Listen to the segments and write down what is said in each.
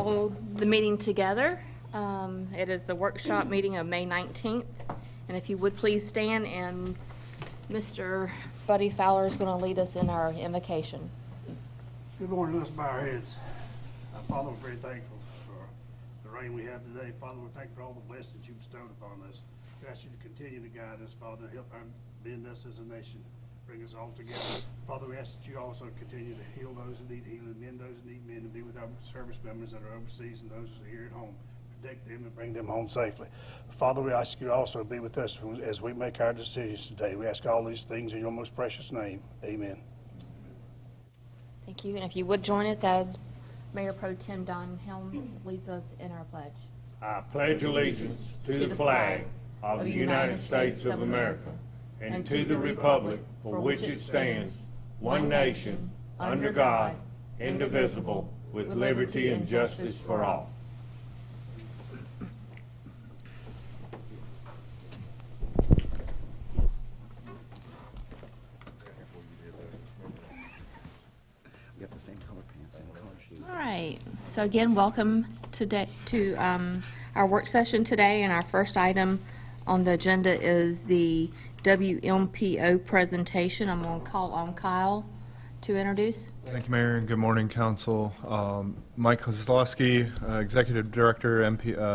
call the meeting together. It is the workshop meeting of May 19th. And if you would please stand, and Mr. Buddy Fowler is going to lead us in our invocation. Good morning. Let's bow our heads. Father, we're very thankful for the rain we have today. Father, we're thankful for all the blessings you bestowed upon us. We ask you to continue to guide us, Father, help bend us as a nation, bring us all together. Father, we ask that you also continue to heal those who need healing, mend those who need mending, and be with our service members that are overseas and those who are here at home. Protect them and bring them home safely. Father, we ask you also to be with us as we make our decisions today. We ask all these things in your most precious name. Amen. Thank you. And if you would join us as Mayor Pro-Tem Don Helms leads us in our pledge. I pledge allegiance to the flag of the United States of America and to the republic for which it stands, one nation, under God, indivisible, with liberty and justice for all. All right. So again, welcome today to our work session today, and our first item on the agenda is the WMPO presentation. I'm going to call on Kyle to introduce. Thank you, Mayor, and good morning, Council. Mike Koloski, Executive Director,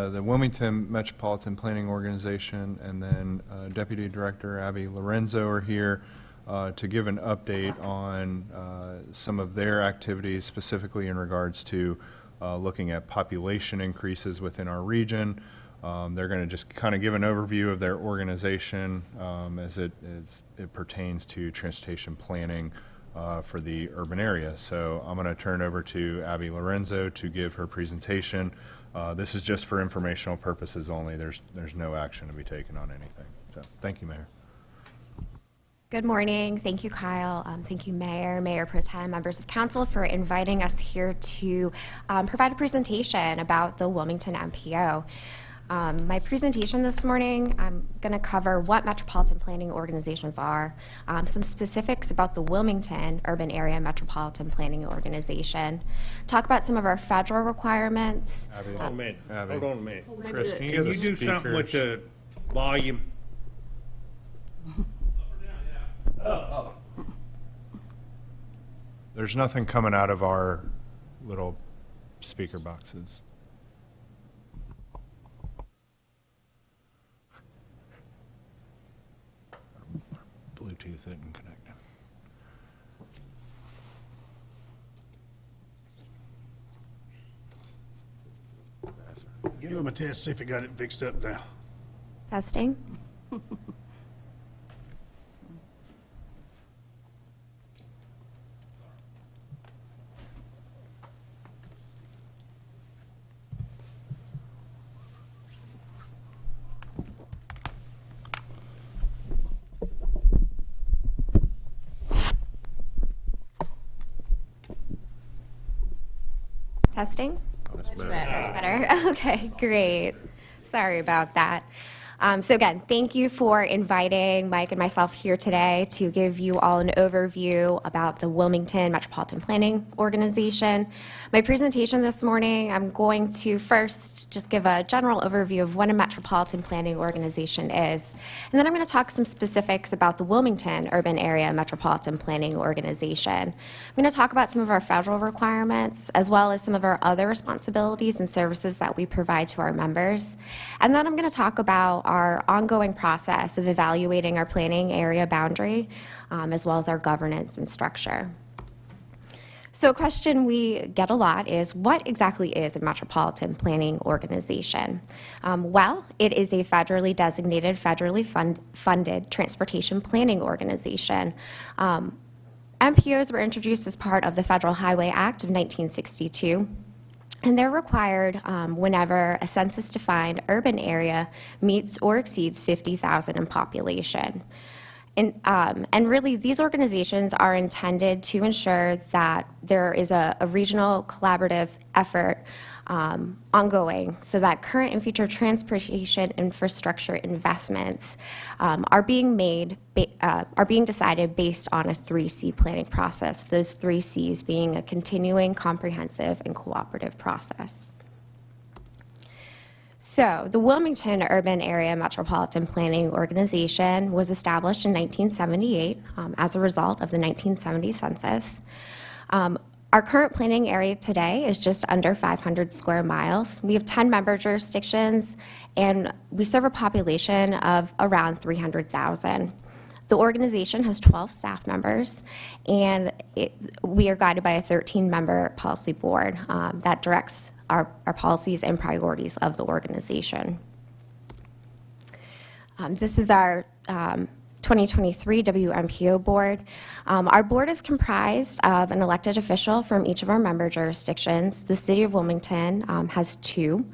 the Wilmington Metropolitan Planning Organization, and then Deputy Director Abby Lorenzo are here to give an update on some of their activities, specifically in regards to looking at population increases within our region. They're going to just kind of give an overview of their organization as it pertains to transportation planning for the urban area. So I'm going to turn over to Abby Lorenzo to give her presentation. This is just for informational purposes only. There's no action to be taken on anything. So thank you, Mayor. Good morning. Thank you, Kyle. Thank you, Mayor Pro-Tem, members of council, for inviting us here to provide a presentation about the Wilmington MPO. My presentation this morning, I'm going to cover what metropolitan planning organizations are, some specifics about the Wilmington Urban Area Metropolitan Planning Organization, talk about some of our federal requirements. Hold on a minute. Abby. Hold on a minute. Chris, can you Can get you the do something with speakers? the volume? There's nothing coming out of our little speaker boxes. Bluetooth isn't connected. Give them a test, see if it got it fixed up now. Testing. Testing? That's better. Better. Okay, great. Sorry about that. So again, thank you for inviting Mike and myself here today to give you all an overview about the Wilmington Metropolitan Planning Organization. My presentation this morning, I'm going to first just give a general overview of what a metropolitan planning organization is. And then I'm going to talk some specifics about the Wilmington Urban Area Metropolitan Planning Organization. I'm going to talk about some of our federal requirements, as well as some of our other responsibilities and services that we provide to our members. And then I'm going to talk about our ongoing process of evaluating our planning area boundary, as well as our governance and structure. So a question we get a lot is, what exactly is a metropolitan planning organization? Well, it is a federally designated, federally funded transportation planning organization. MPOs were introduced as part of the Federal Highway Act of 1962. And they're required whenever a census-defined urban area meets or exceeds 50,000 in population. And really, these organizations are intended to ensure that there is a regional collaborative effort ongoing, so that current and future transportation infrastructure investments are being decided based on a 3C planning process. Those 3 Cs being a continuing, comprehensive, and cooperative process. So the Wilmington Urban Area Metropolitan Planning Organization was established in 1978 as a result of the 1970 census. Our current planning area today is just under 500 square miles. We have 10 member jurisdictions, and we serve a population of around 300,000. The organization has 12 staff members, and we are guided by a 13-member policy board that directs our policies and priorities of the organization. This is our 2023 WMPO board. Our board is comprised of an elected official from each of our member jurisdictions. The City of Wilmington has 2.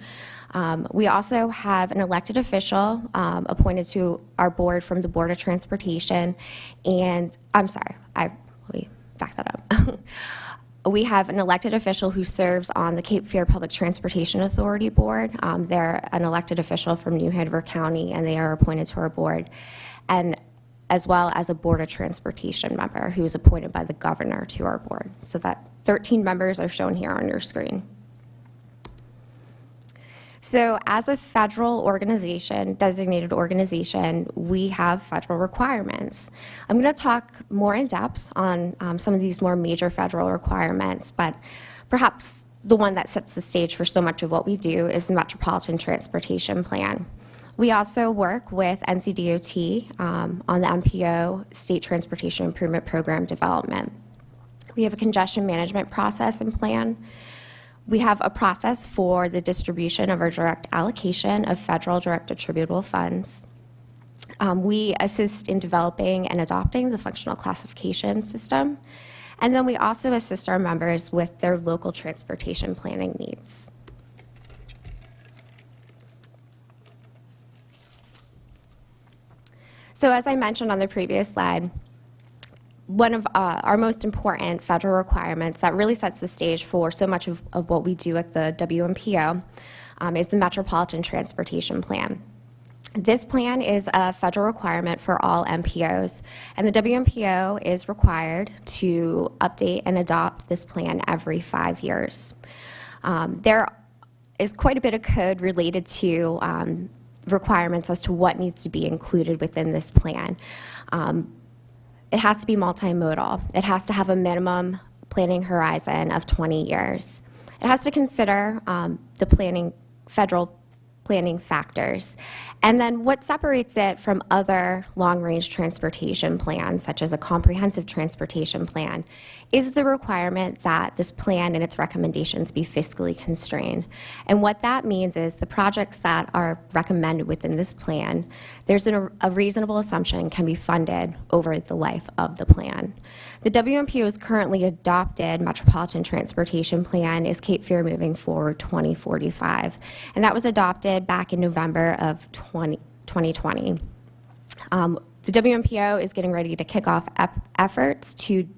We also have an elected official appointed to our board from the Board of Transportation, and let me back that up. We have an elected official who serves on the Cape Fear Public Transportation Authority Board. They're an elected official from New Hanover County, and they are appointed to our board, and as well as a Board of Transportation member who is appointed by the governor to our board. So that 13 members are shown here on your screen. So as a federal organization, designated organization, we have federal requirements. I'm going to talk more in depth on some of these more major federal requirements, but perhaps the one that sets the stage for so much of what we do is the Metropolitan Transportation Plan. We also work with NCDOT on the MPO, State Transportation Improvement Program development. We have a congestion management process and plan. We have a process for the distribution of our direct allocation of federal direct attributable funds. We assist in developing and adopting the functional classification system. And then we also assist our members with their local transportation planning needs. So as I mentioned on the previous slide, one of our most important federal requirements that really sets the stage for so much of what we do at the WMPO is the Metropolitan Transportation Plan. This plan is a federal requirement for all MPOs, and the WMPO is required to update and adopt this plan every 5 years. There is quite a bit of code related to requirements as to what needs to be included within this plan. It has to be multimodal. It has to have a minimum planning horizon of 20 years. It has to consider the federal planning factors. And then what separates it from other long-range transportation plans, such as a comprehensive transportation plan, is the requirement that this plan and its recommendations be fiscally constrained. And what that means is the projects that are recommended within this plan, there's a reasonable assumption can be funded over the life of the plan. The WMPO's currently adopted Metropolitan Transportation Plan is Cape Fear Moving Forward 2045, and that was adopted back in November of 2020. The WMPO is getting ready to kick off efforts to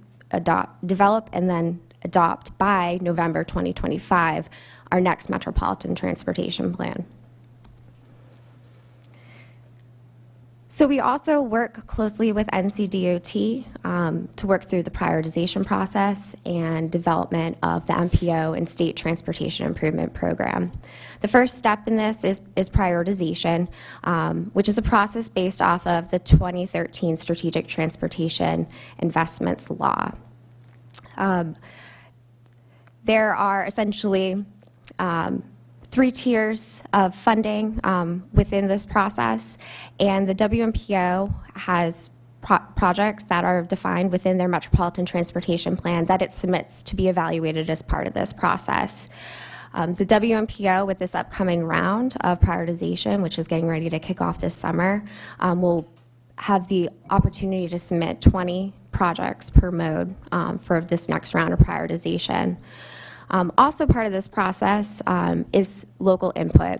develop and then adopt by November 2025 our next Metropolitan Transportation Plan. So we also work closely with NCDOT to work through the prioritization process and development of the MPO and State Transportation Improvement Program. The first step in this is prioritization, which is a process based off of the 2013 Strategic Transportation Investments Law. There are essentially 3 tiers of funding within this process, and the WMPO has projects that are defined within their Metropolitan Transportation Plan that it submits to be evaluated as part of this process. The WMPO, with this upcoming round of prioritization, which is getting ready to kick off this summer, will have the opportunity to submit 20 projects per mode for this next round of prioritization. Also part of this process is local input.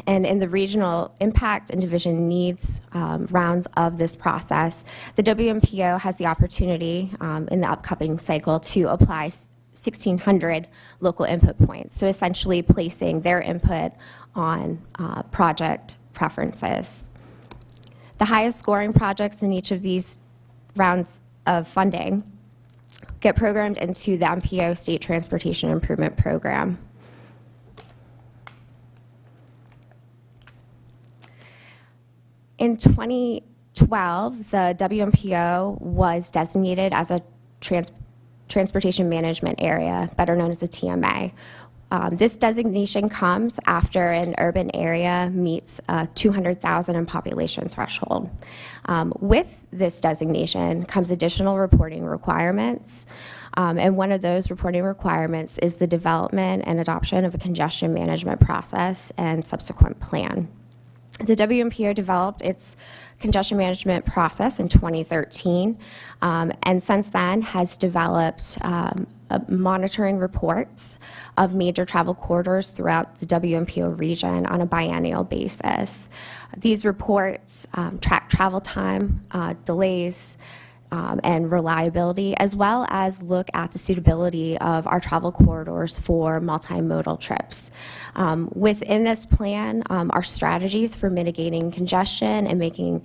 And in the regional impact and division needs rounds of this process, the WMPO has the opportunity in the upcoming cycle to apply 1,600 local input points, so essentially placing their input on project preferences. The highest scoring projects in each of these rounds of funding get programmed into the MPO State Transportation Improvement Program. In 2012, the WMPO was designated as a transportation management area, better known as a TMA. This designation comes after an urban area meets 200,000 in population threshold. With this designation comes additional reporting requirements, and one of those reporting requirements is the development and adoption of a congestion management process and subsequent plan. The WMPO developed its congestion management process in 2013, and since then has developed monitoring reports of major travel corridors throughout the WMPO region on a biennial basis. These reports track travel time, delays, and reliability, as well as look at the suitability of our travel corridors for multimodal trips. Within this plan, our strategies for mitigating congestion and making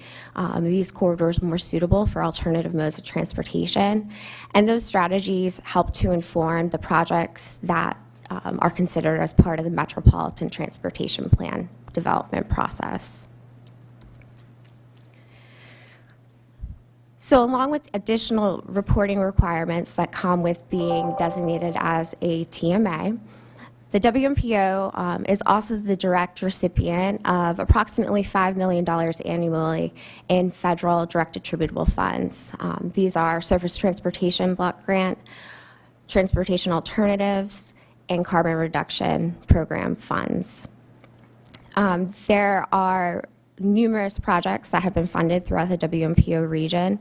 these corridors more suitable for alternative modes of transportation. And those strategies help to inform the projects that are considered as part of the Metropolitan Transportation Plan development process. So along with additional reporting requirements that come with being designated as a TMA, the WMPO is also the direct recipient of approximately $5 million annually in federal direct attributable funds. These are Surface Transportation Block Grant, Transportation Alternatives, and Carbon Reduction Program funds. There are numerous projects that have been funded throughout the WMPO region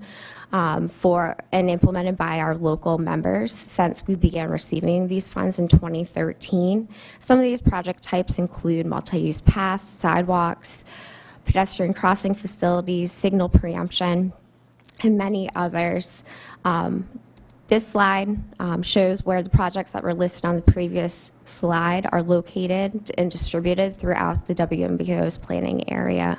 and implemented by our local members since we began receiving these funds in 2013. Some of these project types include multi-use paths, sidewalks, pedestrian crossing facilities, signal preemption, and many others. This slide shows where the projects that were listed on the previous slide are located and distributed throughout the WMPO's planning area.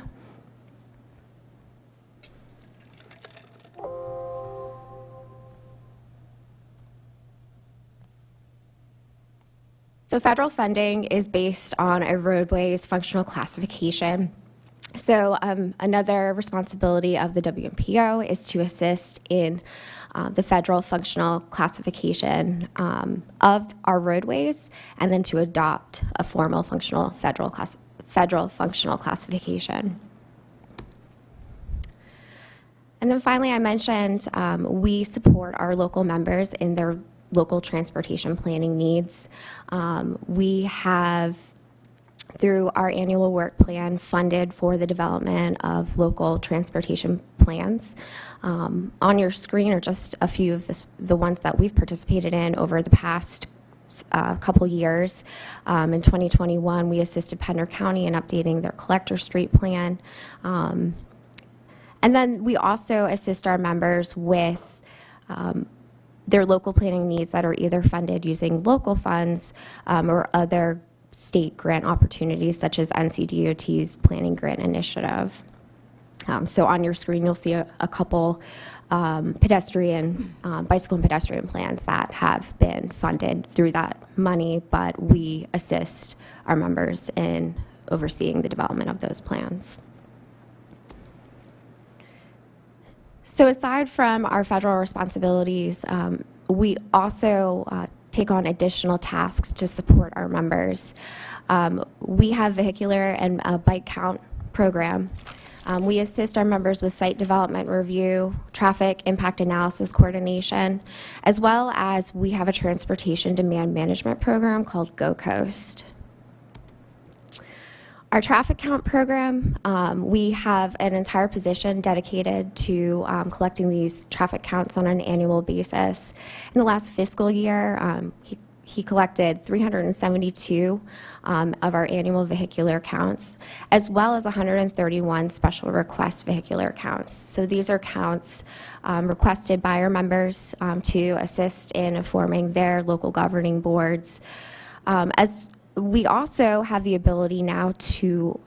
So federal funding is based on a roadway's functional classification. So another responsibility of the WMPO is to assist in the federal functional classification of our roadways, and then to adopt a formal functional federal functional classification. And then finally, I mentioned we support our local members in their local transportation planning needs. We have, through our annual work plan, funded for the development of local transportation plans. On your screen are just a few of the ones that we've participated in over the past couple years. In 2021, we assisted Pender County in updating their Collector Street plan. And then we also assist our members with their local planning needs that are either funded using local funds or other state grant opportunities, such as NCDOT's Planning Grant Initiative. So on your screen, you'll see a couple bicycle and pedestrian plans that have been funded through that money, but we assist our members in overseeing the development of those plans. So aside from our federal responsibilities, we also take on additional tasks to support our members. We have vehicular and bike count program. We assist our members with site development review, traffic impact analysis coordination, as well as we have a transportation demand management program called Go Coast. Our traffic count program, we have an entire position dedicated to collecting these traffic counts on an annual basis. In the last fiscal year, he collected 372 of our annual vehicular counts, as well as 131 special request vehicular counts. So these are counts requested by our members to assist in informing their local governing boards. As we also have the ability now to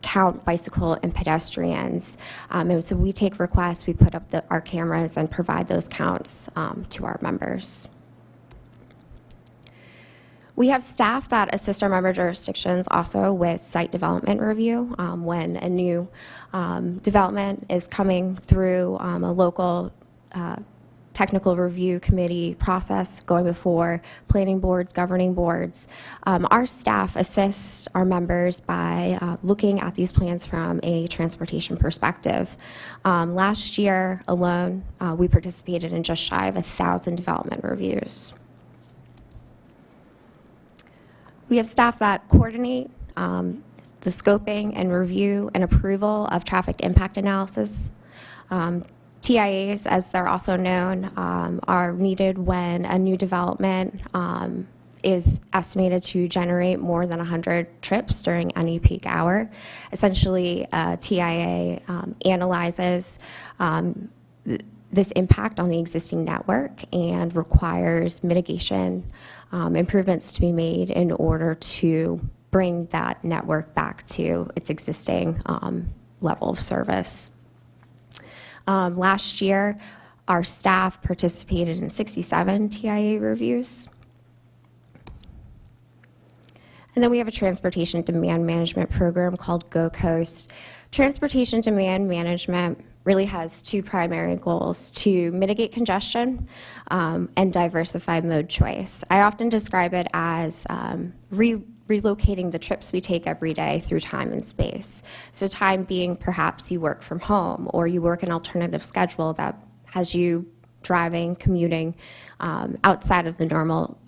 count bicycle and pedestrians. And so we take requests, we put up our cameras and provide those counts to our members. We have staff that assist our member jurisdictions also with site development review when a new development is coming through a local technical review committee process going before planning boards, governing boards. Our staff assists our members by looking at these plans from a transportation perspective. Last year alone, we participated in just shy of 1,000 development reviews. We have staff that coordinate the scoping and review and approval of traffic impact analysis. TIAs, as they're also known, are needed when a new development is estimated to generate more than 100 trips during any peak hour. Essentially, TIA analyzes this impact on the existing network and requires mitigation improvements to be made in order to bring that network back to its existing level of service. Last year, our staff participated in 67 TIA reviews. And then we have a transportation demand management program called Go Coast. Transportation demand management really has two primary goals: to mitigate congestion and diversify mode choice. I often describe it as relocating the trips we take every day through time and space. So time being perhaps you work from home or you work an alternative schedule that has you driving, commuting outside of the normal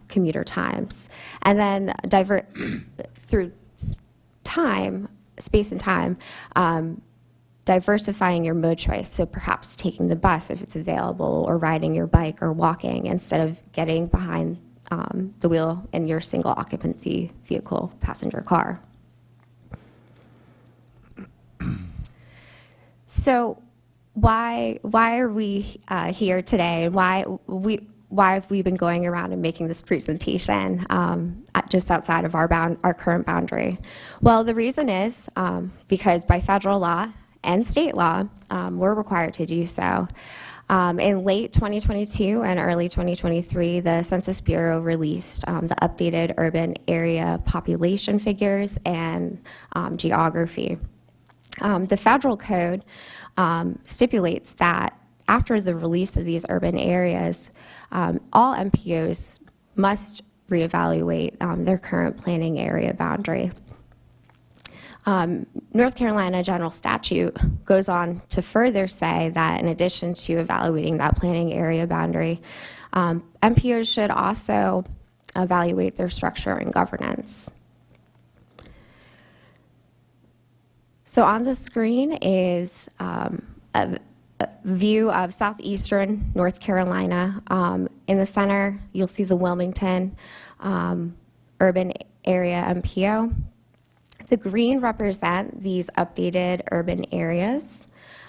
commuter times. And then divert through time, space and time, diversifying your mode choice. So perhaps taking the bus if it's available, or riding your bike or walking instead of getting behind the wheel in your single occupancy vehicle passenger car. So why are we here today, and why have we been going around and making this presentation just outside of our current boundary? Well, the reason is because by federal law and state law, we're required to do so. In late 2022 and early 2023, the Census Bureau released the updated urban area population figures and geography. The federal code stipulates that after the release of these urban areas, all MPOs must reevaluate their current planning area boundary. North Carolina general statute goes on to further say that in addition to evaluating that planning area boundary, MPOs should also evaluate their structure and governance. So on the screen is a view of southeastern North Carolina. In the center, you'll see the Wilmington urban area MPO. The green represent these updated urban areas,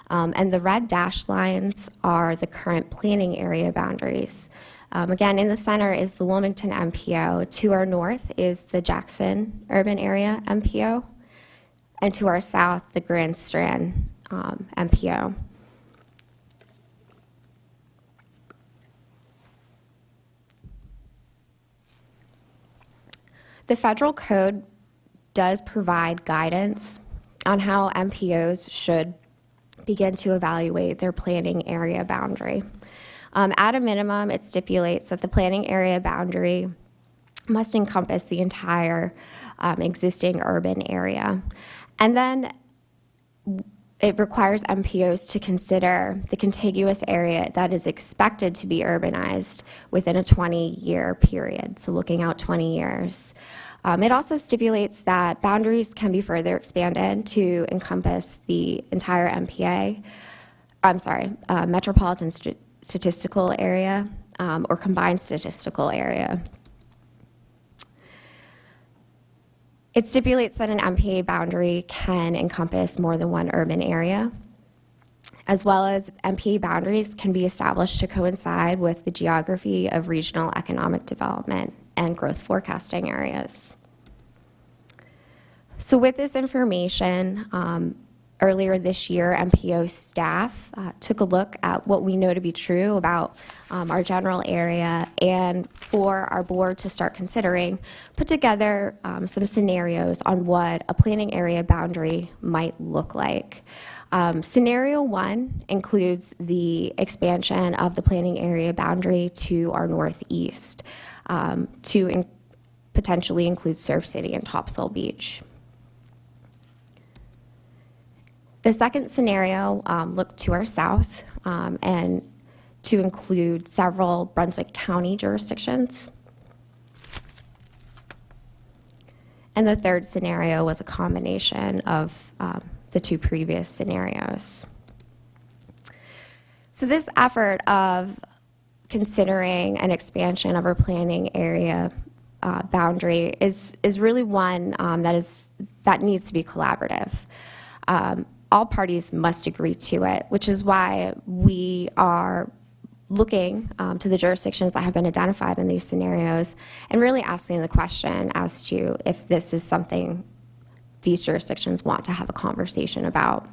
and the red dashed lines are the current planning area boundaries. Again, in the center is the Wilmington MPO. To our north is the Jackson urban area MPO, and to our south, the Grand Strand MPO. The federal code does provide guidance on how MPOs should begin to evaluate their planning area boundary. At a minimum, it stipulates that the planning area boundary must encompass the entire existing urban area. And then it requires MPOs to consider the contiguous area that is expected to be urbanized within a 20-year period, so looking out 20 years. It also stipulates that boundaries can be further expanded to encompass the entire metropolitan statistical area or combined statistical area. It stipulates that an MPA boundary can encompass more than one urban area, as well as MPA boundaries can be established to coincide with the geography of regional economic development and growth forecasting areas. So with this information, earlier this year, MPO staff took a look at what we know to be true about our general area, and for our board to start considering, put together some scenarios on what a planning area boundary might look like. Scenario 1 includes the expansion of the planning area boundary to our northeast to potentially include Surf City and Topsail Beach. The second scenario looked to our south and to include several Brunswick County jurisdictions. And the third scenario was a combination of the two previous scenarios. So this effort of considering an expansion of our planning area boundary is really one that needs to be collaborative. All parties must agree to it, which is why we are looking to the jurisdictions that have been identified in these scenarios and really asking the question as to if this is something these jurisdictions want to have a conversation about.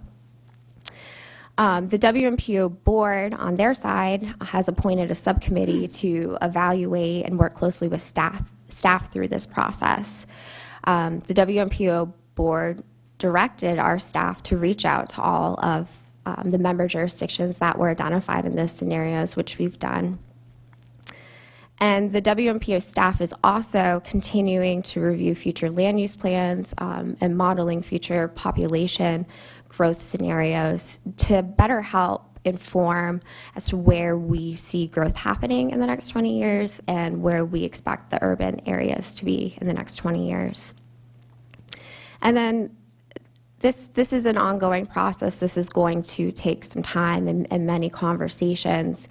The WMPO board, on their side, has appointed a subcommittee to evaluate and work closely with staff through this process. The WMPO board directed our staff to reach out to all of the member jurisdictions that were identified in those scenarios, which we've done. And the WMPO staff is also continuing to review future land use plans and modeling future population growth scenarios to better help inform as to where we see growth happening in the next 20 years and where we expect the urban areas to be in the next 20 years. And then this is an ongoing process. This is going to take some time and many conversations.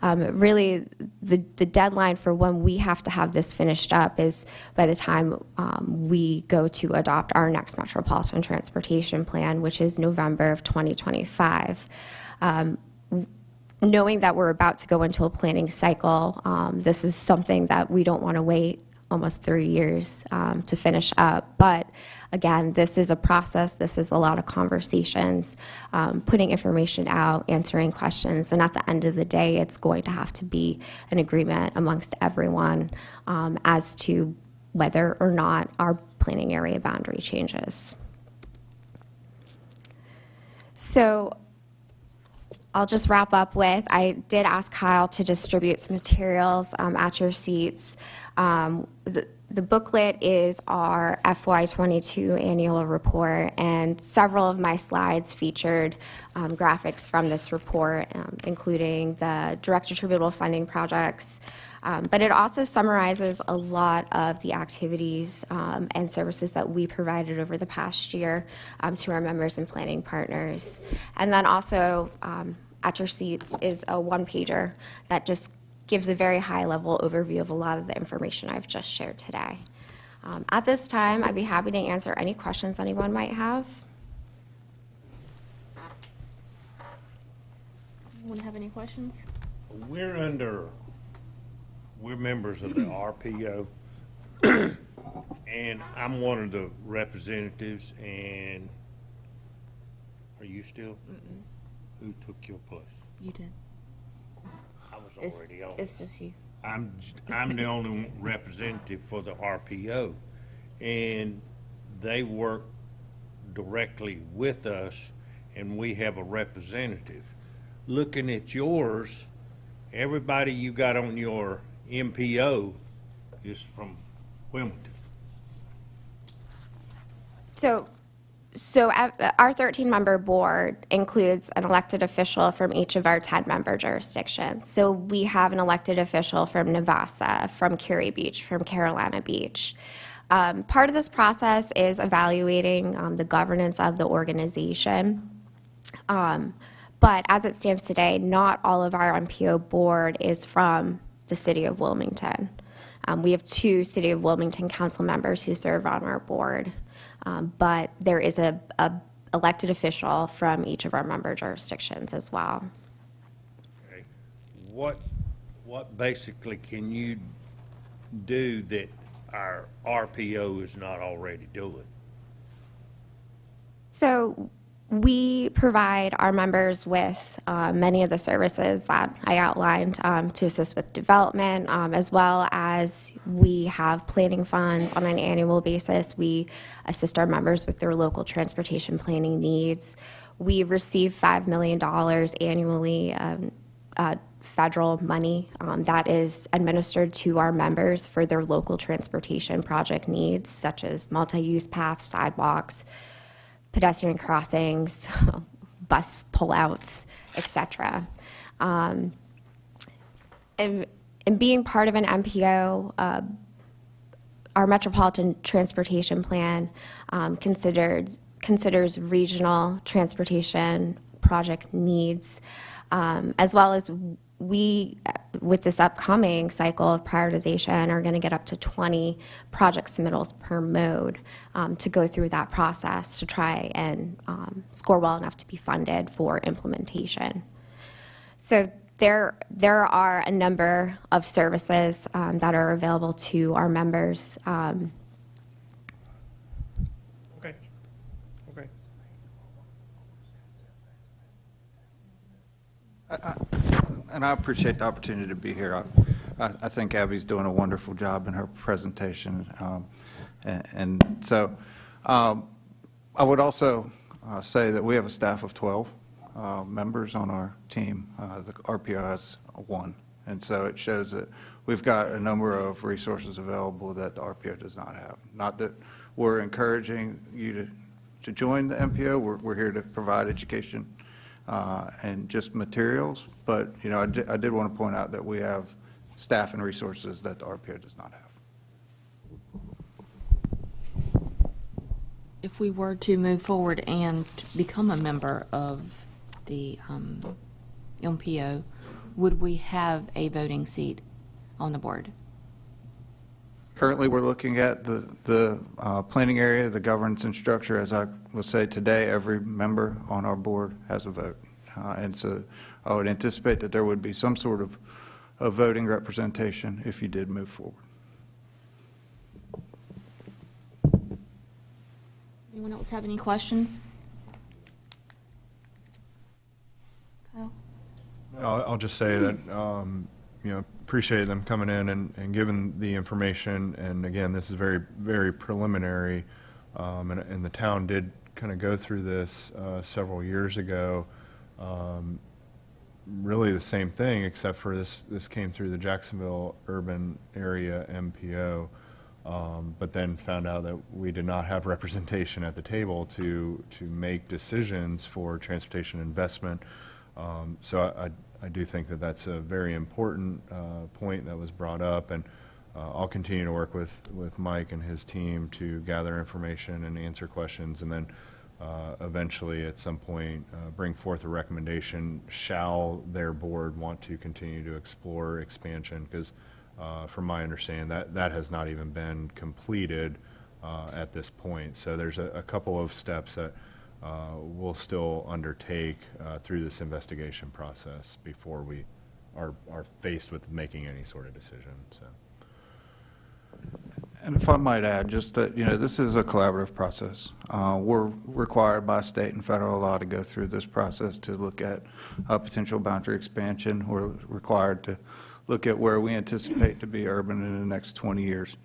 Really, the deadline for when we have to have this finished up is by the time we go to adopt our next Metropolitan Transportation Plan, which is November of 2025. Knowing that we're about to go into a planning cycle, this is something that we don't want to wait almost 3 years to finish up. But again, this is a process. This is a lot of conversations, putting information out, answering questions, and at the end of the day, it's going to have to be an agreement amongst everyone as to whether or not our planning area boundary changes. So I'll just wrap up with, I did ask Kyle to distribute some materials at your seats. The booklet is our FY22 annual report, and several of my slides featured graphics from this report, including the direct attributable funding projects. But it also summarizes a lot of the activities and services that we provided over the past year to our members and planning partners. And then also at your seats is a one-pager that just gives a very high-level overview of a lot of the information I've just shared today. At this time, I'd be happy to answer any questions anyone might have. Anyone have any questions? We're members of the RPO, and I'm one of the representatives, and are you still? Mm-mm. Who took your place? You did. I was already on. It's just you. I'm the only representative for the RPO, and they work directly with us, and we have a representative. Looking at yours, everybody you got on your MPO is from Wilmington. So our 13-member board includes an elected official from each of our 10-member jurisdictions. So we have an elected official from Navassa, from Curie Beach, from Carolina Beach. Part of this process is evaluating the governance of the organization. But as it stands today, not all of our MPO board is from the city of Wilmington. We have 2 City of Wilmington council members who serve on our board. But there is a elected official from each of our member jurisdictions as well. Okay. What basically can you do that our RPO is not already doing? So We provide our members with many of the services that I outlined to assist with development, as well as we have planning funds on an annual basis. We assist our members with their local transportation planning needs. We receive $5 million annually federal money that is administered to our members for their local transportation project needs, such as multi-use paths, sidewalks, pedestrian crossings, bus pullouts, etc. And being part of an MPO, our Metropolitan Transportation Plan considers regional transportation project needs, as well as we, with this upcoming cycle of prioritization, are going to get up to 20 project submittals per mode to go through that process to try and score well enough to be funded for implementation. So there are a number of services that are available to our members. Okay. Okay. And I appreciate the opportunity to be here. I think Abby's doing a wonderful job in her presentation. And so I would also say that we have a staff of 12 members on our team. The RPO has 1. And so it shows that we've got a number of resources available that the RPO does not have. Not that we're encouraging you to join the MPO. We're here to provide education and just materials, but I did want to point out that we have staff and resources that the RPO does not have. If we were to move forward and become a member of the MPO, would we have a voting seat on the board? Currently, we're looking at the planning area, the governance and structure. As I will say today, every member on our board has a vote. And so I would anticipate that there would be some sort of voting representation if you did move forward. Anyone else have any questions? Kyle? I'll just say that, appreciate them coming in and giving the information. And again, this is very, very preliminary. And the town did kind of go through this several years ago. Really the same thing, except for this came through the Jacksonville urban area MPO, but then found out that we did not have representation at the table to make decisions for transportation investment. So I do think that that's a very important point that was brought up, and I'll continue to work with Mike and his team to gather information and answer questions, and then eventually at some point bring forth a recommendation, shall their board want to continue to explore expansion, because from my understanding that has not even been completed at this point. So there's a couple of steps that we'll still undertake through this investigation process before we are faced with making any sort of decision. So. And if I might add, just that, this is a collaborative process. We're required by state and federal law to go through this process to look at potential boundary expansion. We're required to look at where we anticipate to be urban in the next 20 years.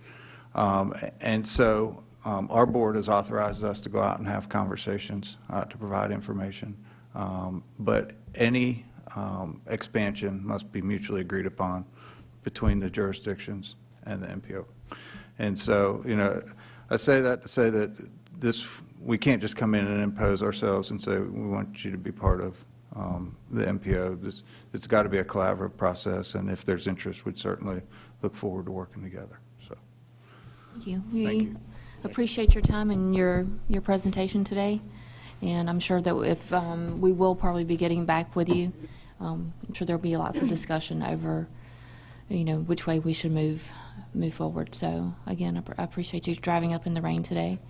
And so our board has authorized us to go out and have conversations to provide information. But any expansion must be mutually agreed upon between the jurisdictions and the MPO. And so, I say that to say that we can't just come in and impose ourselves and say, we want you to be part of the MPO. It's got to be a collaborative process, and if there's interest, we'd certainly look forward to working together. So, Thank you. We appreciate your time and your presentation today, and I'm sure that if we will probably be getting back with you. I'm sure there'll be lots of discussion over, which way we should move forward. So again, I appreciate you driving up in the rain today.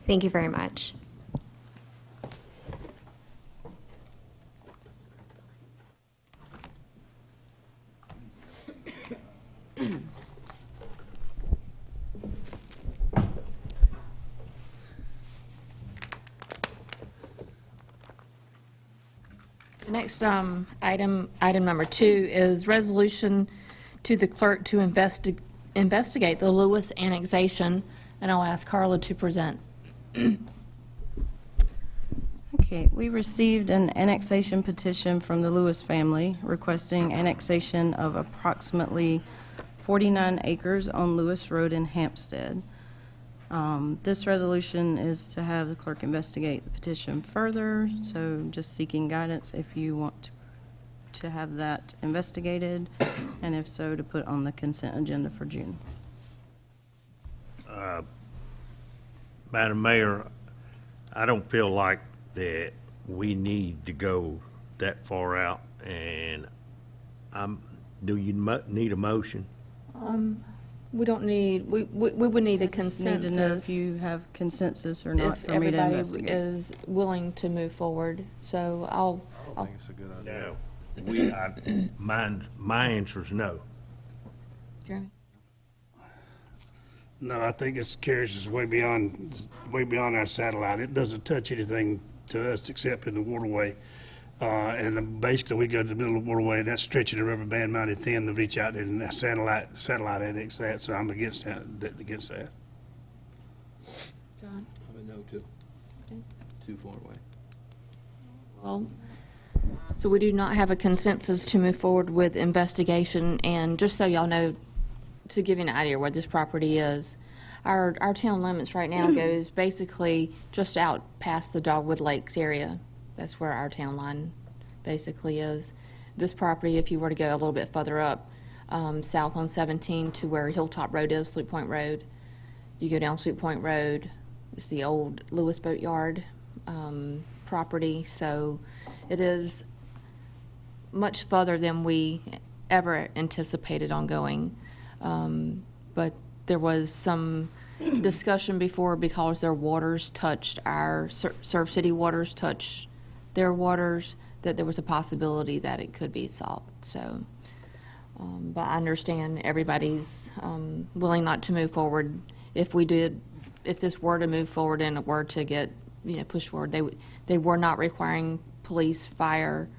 Thank you very much. Next, item number 2 is resolution to the clerk to investigate the Lewis annexation, and I'll ask Carla to present. Okay, we received an annexation petition from the Lewis family requesting annexation of approximately 49 acres on Lewis Road in Hampstead. This resolution is to have the clerk investigate the petition further, so just seeking guidance if you want to have that investigated, and if so, to put on the consent agenda for June. Madam Mayor, I don't feel like that we need to go that far out, and do you need a motion? We don't need, we would need a Need to know if consensus you have consensus or not if for me to everybody investigate. is willing to move forward. So I'll No. My answer is no. Jeremy? No, I think it's carries us way beyond our satellite. It doesn't touch anything to us except in the waterway. And basically, we go to the middle of the waterway, and that's stretching the rubber band mighty thin to reach out and satellite annex that. So I'm against that. John? I'm a no too. Okay. Too far away. Well, so we do not have a consensus to move forward with investigation, and just so y'all know, to give you an idea where this property is, our town limits right now goes basically just out past the Dogwood Lakes area. That's where our town line basically is. This property, if you were to go a little bit further up, south on 17 to where Hilltop Road is, Sweet Point Road, you go down Sweet Point Road, it's the old Lewis Boatyard property, so it is much further than we ever anticipated on going. But there was some discussion before because their waters touched our, Surf City waters touched their waters, that there was a possibility that it could be solved. So, but I understand everybody's willing not to move forward. If this were to move forward and it were to get, pushed forward, they were not requiring police, fire,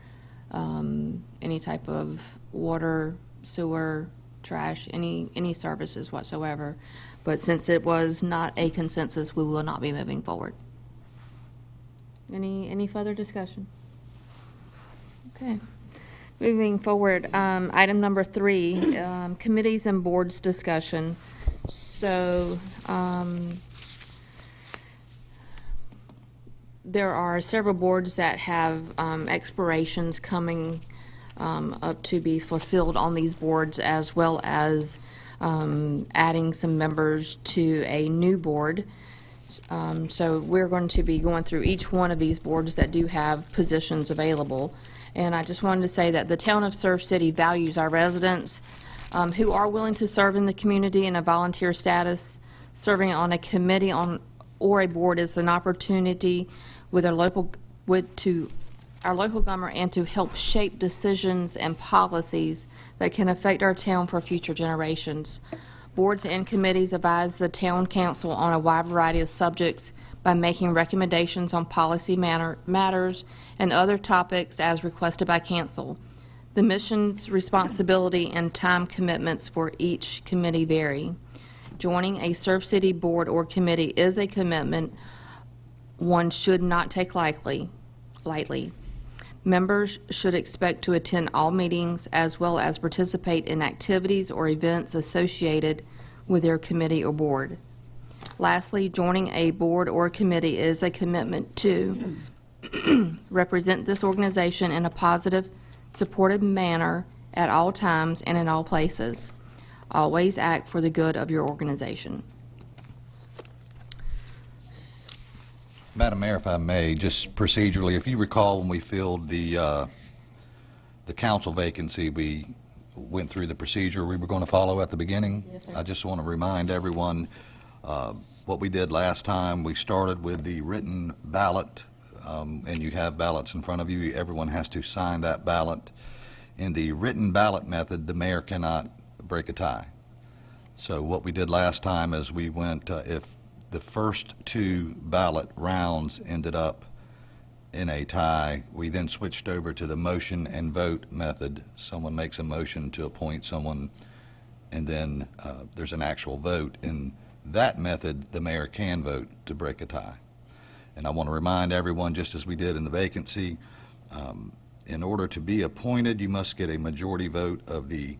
any type of water, sewer, trash, any services whatsoever. But since it was not a consensus, we will not be moving forward. Any further discussion? Okay. Moving forward, item number 3, committees and boards discussion. So, there are several boards that have expirations coming up to be fulfilled on these boards, as well as adding some members to a new board. So we're going to be going through each one of these boards that do have positions available. And I just wanted to say that the town of Surf City values our residents who are willing to serve in the community in a volunteer status. Serving on a committee or a board is an opportunity with our local government and to help shape decisions and policies that can affect our town for future generations. Boards and committees advise the town council on a wide variety of subjects by making recommendations on policy matters and other topics as requested by council. The mission's responsibility and time commitments for each committee vary. Joining a Surf City board or committee is a commitment one should not take lightly. Members should expect to attend all meetings as well as participate in activities or events associated with their committee or board. Lastly, joining a board or committee is a commitment to represent this organization in a positive, supportive manner at all times and in all places. Always act for the good of your organization. Madam Mayor, if I may, just procedurally, if you recall when we filled the council vacancy, we went through the procedure we were going to follow at the beginning. Yes, sir. I just want to remind everyone what we did last time. We started with the written ballot, and you have ballots in front of you. Everyone has to sign that ballot. In the written ballot method, the mayor cannot break a tie. So what we did last time is we went, if the first 2 ballot rounds ended up in a tie, we then switched over to the motion and vote method. Someone makes a motion to appoint someone, and then there's an actual vote. In that method, the mayor can vote to break a tie. And I want to remind everyone, just as we did in the vacancy, in order to be appointed, you must get a majority vote of the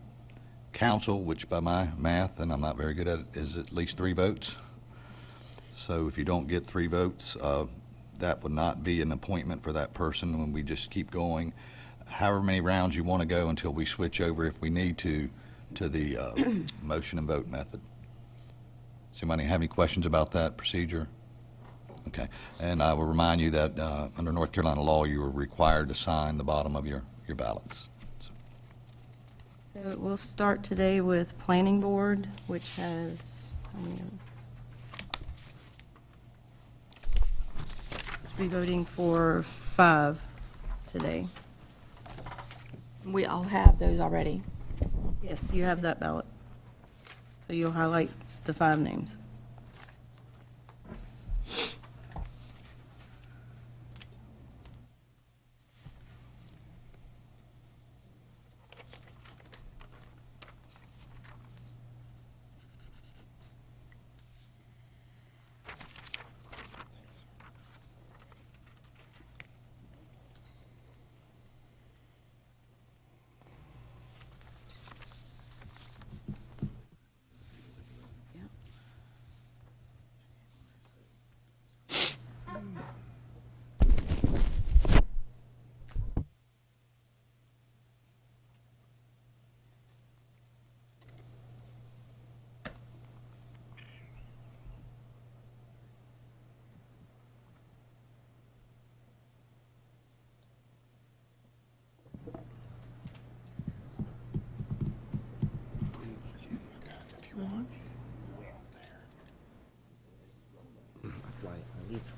council, which by my math, and I'm not very good at it, is at least 3 votes. So if you don't get 3 votes, that would not be an appointment for that person when we just keep going. However many rounds you want to go until we switch over, if we need to the motion and vote method. Does anybody have any questions about that procedure? Okay. And I will remind you that under North Carolina law, you are required to sign the bottom of your ballots. So we'll start today with Planning Board, which has, how many? We'll be voting for 5 today. We all have those already. Yes, you have that ballot. So you'll highlight the 5 names.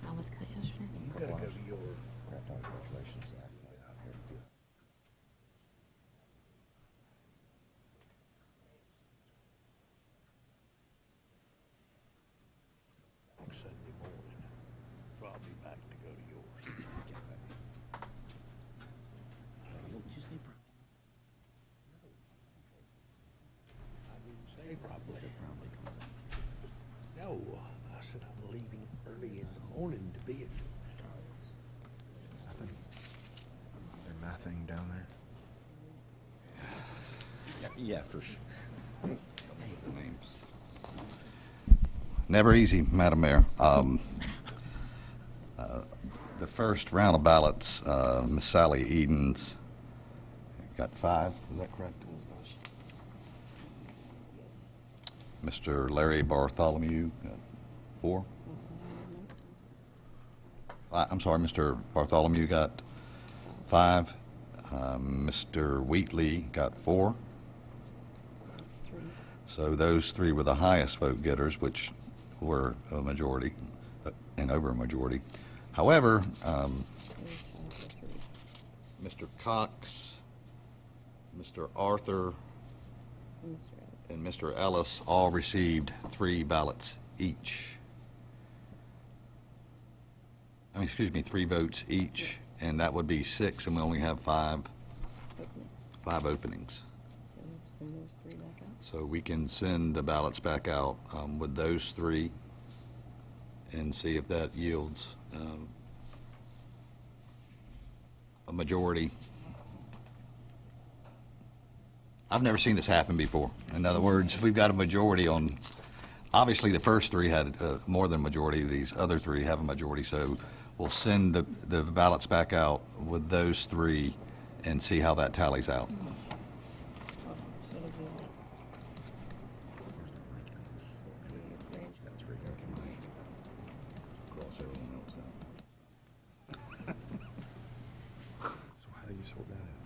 I was cut yesterday. Sunday morning, probably back to go to yours. I didn't say probably. No, I said I'm leaving early in the morning to be at yours. Nothing down there. Yeah, for sure. Never easy, Madam Mayor. The first round of ballots, Ms. Sally Edens got 5, is that correct? Mr. Larry Bartholomew got 4. I'm sorry, Mr. Bartholomew got 5. Mr. Wheatley got 4. So those 3 were the highest vote getters, which were a majority and over a majority. However, Mr. Cox, Mr. Arthur, and Mr. Ellis all received 3 ballots each. I mean, excuse me, 3 votes each, and that would be 6, and we only have 5 openings. So we can send the ballots back out with those 3 and see if that yields a majority. I've never seen this happen before. In other words, if we've got a majority on, obviously the first 3 had more than a majority. These other 3 have a majority. So we'll send the ballots back out with those 3 and see how that tallies out.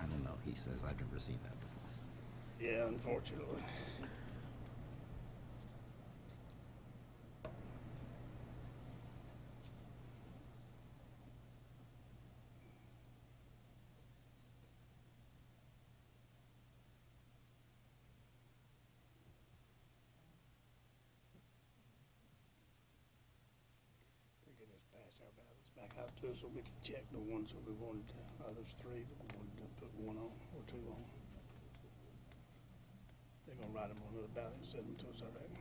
I don't know. He says I've never seen that before. Yeah, unfortunately. We can just pass our ballots back out just so we can check the ones that we wanted to, those three that we wanted to put one on or two on. They're gonna write them on the ballot and send them to us, I reckon.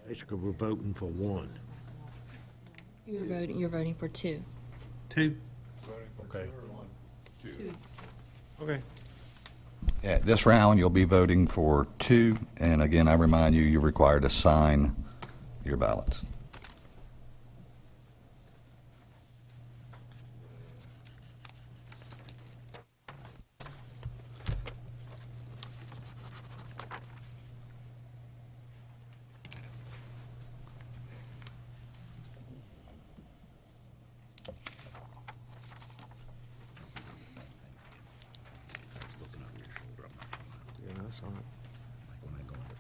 Basically, we're voting for one. You're voting for two. Two? Okay. Okay. Yeah, this round, you'll be voting for two, and again, I remind you, you're required to sign your ballots. Looking over your shoulder, I'm not gonna, Yeah, that's all right. like when I go under.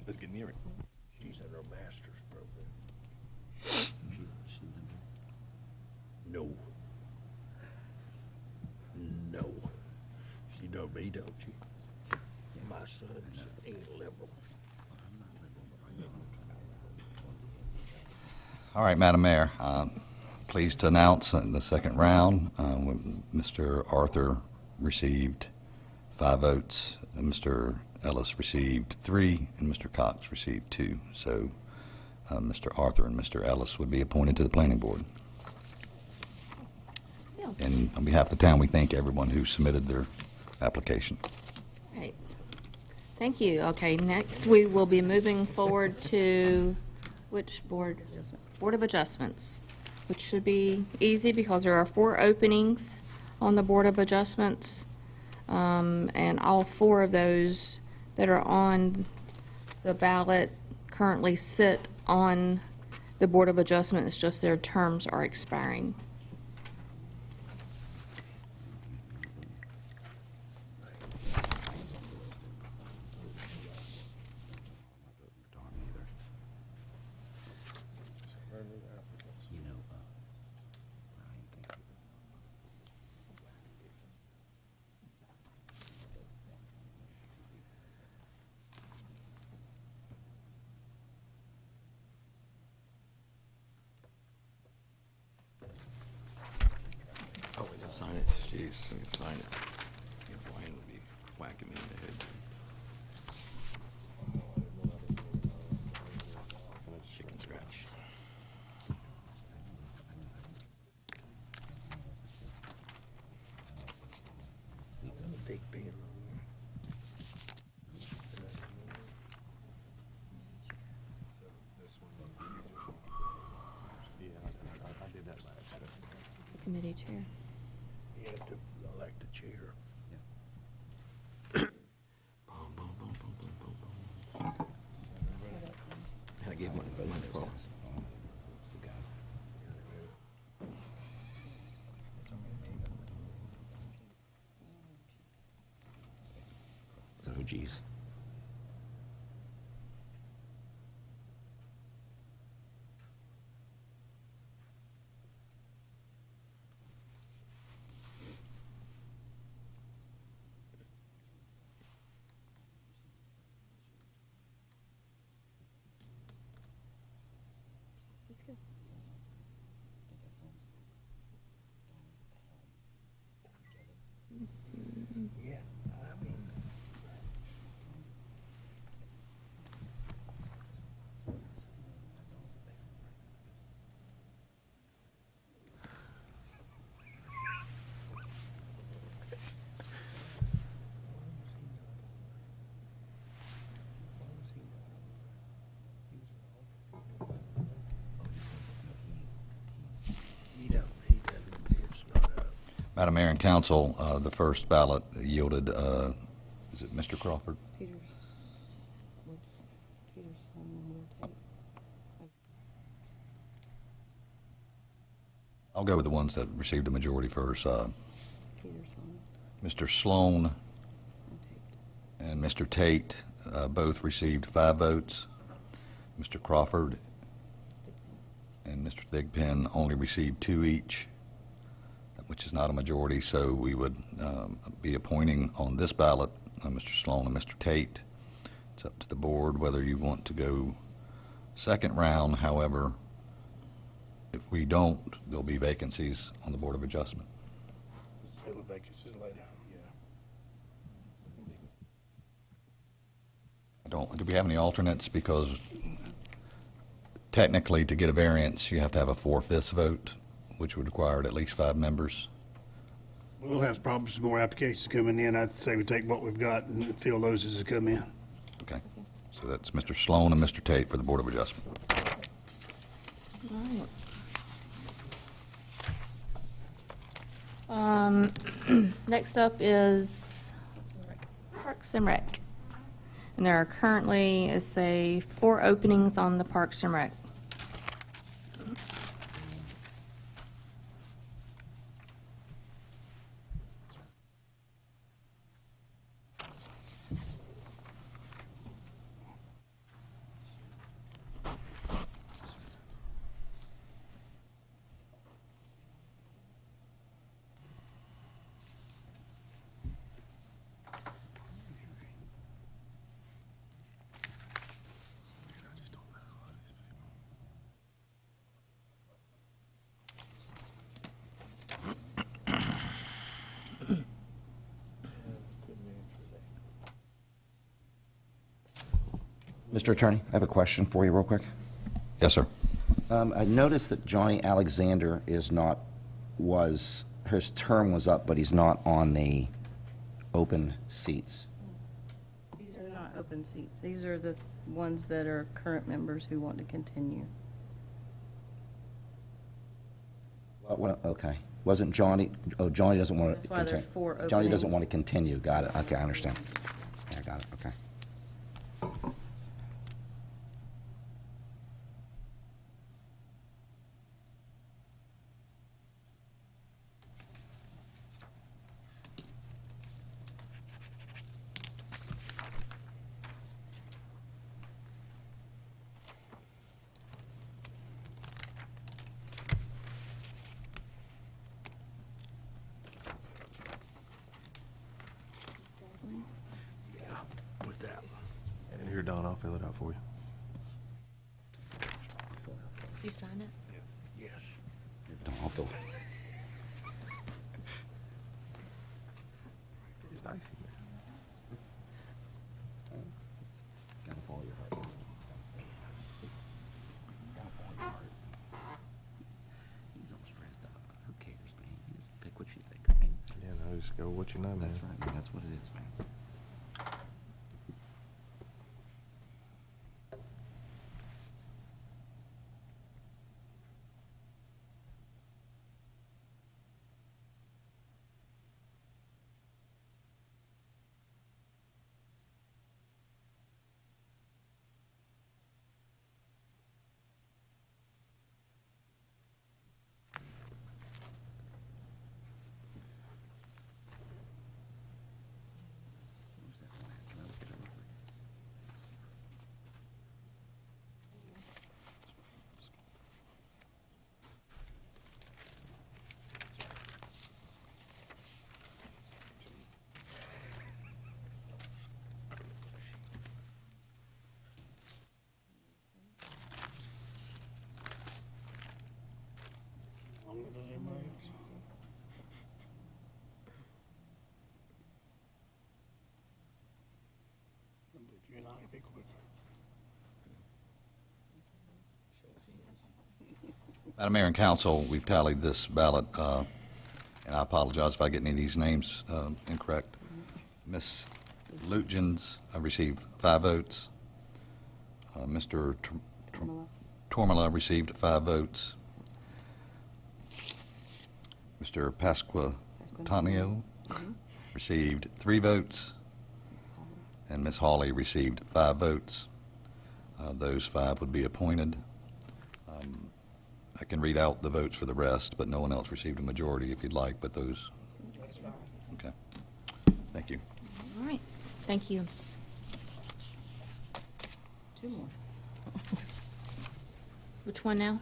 Let's get near it. She's in her master's program. No. No. She know me, don't you? My son's ain't liberal. All right, Madam Mayor, pleased to announce in the second round, Mr. Arthur received 5 votes, and Mr. Ellis received 3, and Mr. Cox received 2. So Mr. Arthur and Mr. Ellis would be appointed to the planning board. Yeah. And on behalf of the town, we thank everyone who submitted their application. Right. Thank you. Okay, next we will be moving forward to which board? Board of Adjustments, which should be easy because there are 4 openings on the Board of Adjustments. And all 4 of those that are on the ballot currently sit on the Board of Adjustment. It's just their terms are expiring. You know, Oh, we can sign it. Jeez, we can sign it. Yeah, Brian would be whacking me in the head. Chicken scratch. Big Ben. The committee chair. You have to elect a chair. Boom, boom, boom, boom, boom, boom, boom. And I gave my phone. Oh, geez. That's good. Yeah, I mean, Madam Mayor and Council, the first ballot yielded, is it Mr. Crawford? I'll go with the ones that received the majority first. Mr. Sloan and Mr. Tate both received 5 votes. Mr. Crawford and Mr. Thigpen only received 2 each, which is not a majority, so we would be appointing on this ballot Mr. Sloan and Mr. Tate. It's up to the board whether you want to go second round. However, if we don't, there'll be vacancies on the Board of Adjustment. Fill the vacancies later. Do we have any alternates? Because technically, to get a variance, you have to have a 4/5 vote, which would require at least 5 members. We'll have probably some more applications coming in. I'd say we take what we've got and fill those as they come in. Okay. So that's Mr. Sloan and Mr. Tate for the Board of Adjustment. Next up is Parks and Rec. And there are currently, say, 4 openings on the Parks and Rec. Mr. Attorney, I have a question for you real quick. Yes, sir. I noticed that Johnny Alexander his term was up, but he's not on the open seats. These are not open seats. These are the ones that are current members who want to continue. Well, okay. Wasn't Johnny, Johnny doesn't want to That's why there's continue. 4 openings. Johnny doesn't want to continue. Got it. Okay, I understand. Yeah, I got it. Okay. With that. And here, Don, I'll fill it out for you. You sign it? Yes. I'll fill. It's nice. Gotta follow your heart. Gotta follow your heart. He's all stressed out. Who cares, man? You just pick what you think, okay? Yeah, no, just go with what you know, man. That's right, man. That's what it is, man. Longer than anybody else. But you and I will be quicker. Madam Mayor and Council, we've tallied this ballot, and I apologize if I get any of these names incorrect. Ms. Lutjens received 5 votes. Mr. Tormala received 5 votes. Mr. Tonio received 3 votes, and Ms. Hawley received 5 votes. Those 5 would be appointed. I can read out the votes for the rest, but no one else received a majority if you'd like, but those. That's fine. Okay. Thank you. All right, thank you. 2 more. Which one now?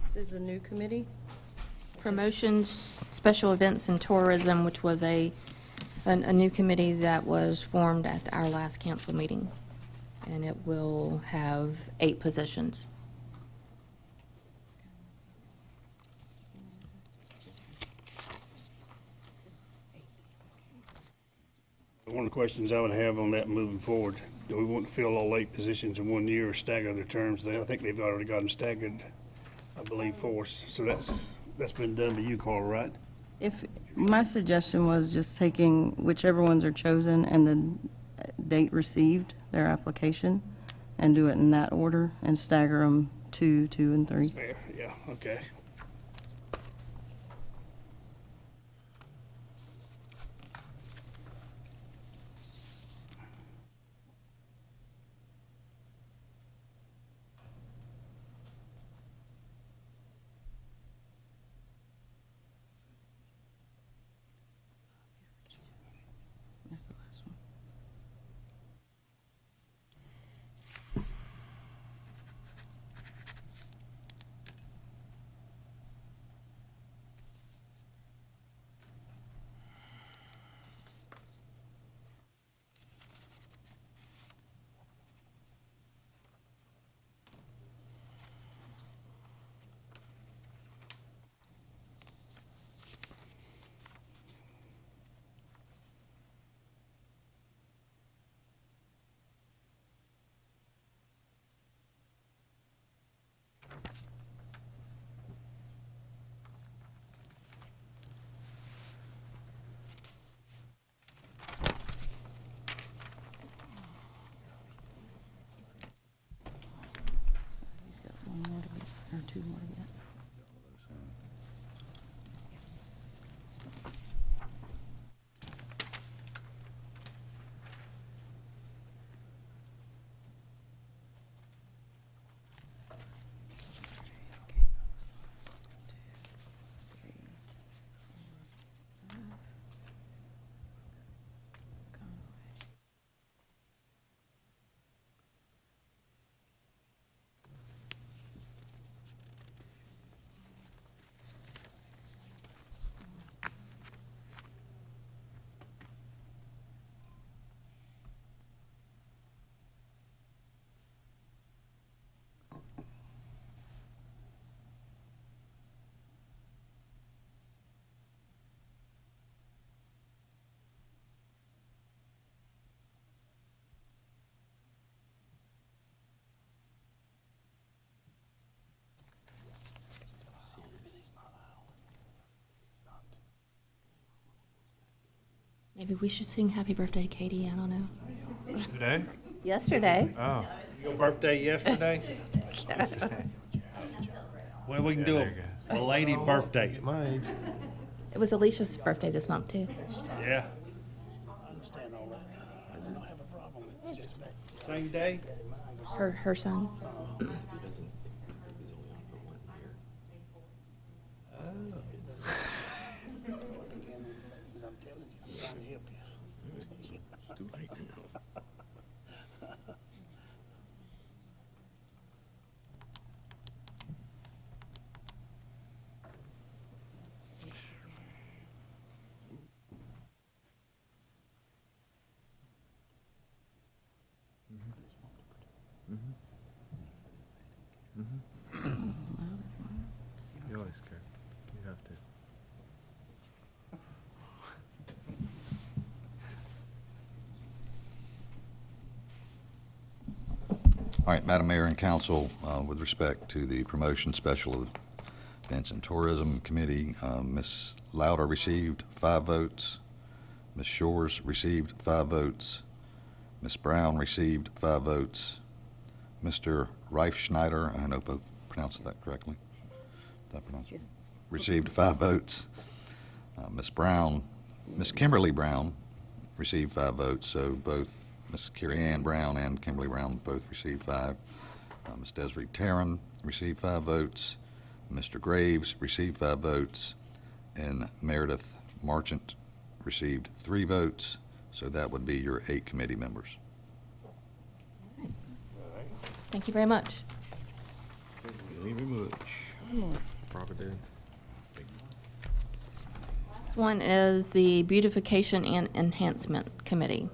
This is the new committee. Promotions, Special Events and Tourism, which was a new committee that was formed at our last council meeting. And it will have 8 positions. One of the questions I would have on that moving forward, do we want to fill all 8 positions in 1 year or stagger their terms? I think they've already got them staggered, I believe, for us. So that's been done by you, Carl, right? If, my suggestion was just taking whichever ones are chosen and the date received, their application, and do it in that order, and stagger them 2, 2, and 3. Fair, yeah, okay. That's the last one. He's got 1 more to get, or 2 more to get. Maybe we should sing Happy Birthday, Katie, I don't know. Today? Yesterday. Oh. Your birthday yesterday? Well, we can do a belated birthday. My age. It was Alicia's birthday this month, too. Yeah. I understand all that. I just have a problem with just same day? Her son. I'm telling you, I'm trying to help you. It's too late now. You always care. You have to. All right, Madam Mayor and Council, with respect to the Promotion Special Events and Tourism Committee, Ms. Lauder received 5 votes, Ms. Shores received 5 votes, Ms. Brown received 5 votes, Mr. Reifschneider, I hope I pronounced that correctly, received 5 votes, Miss Kimberly Brown received 5 votes, so both Miss Carrie Ann Brown and Kimberly Brown both received 5. Miss Desiree Tarrant received 5 votes. Mr. Graves received 5 votes, and Meredith Marchant received 3 votes, so that would be your 8 committee members. Thank you very much. Thank you very much. Probably did. This one is the Beautification and Enhancement Committee.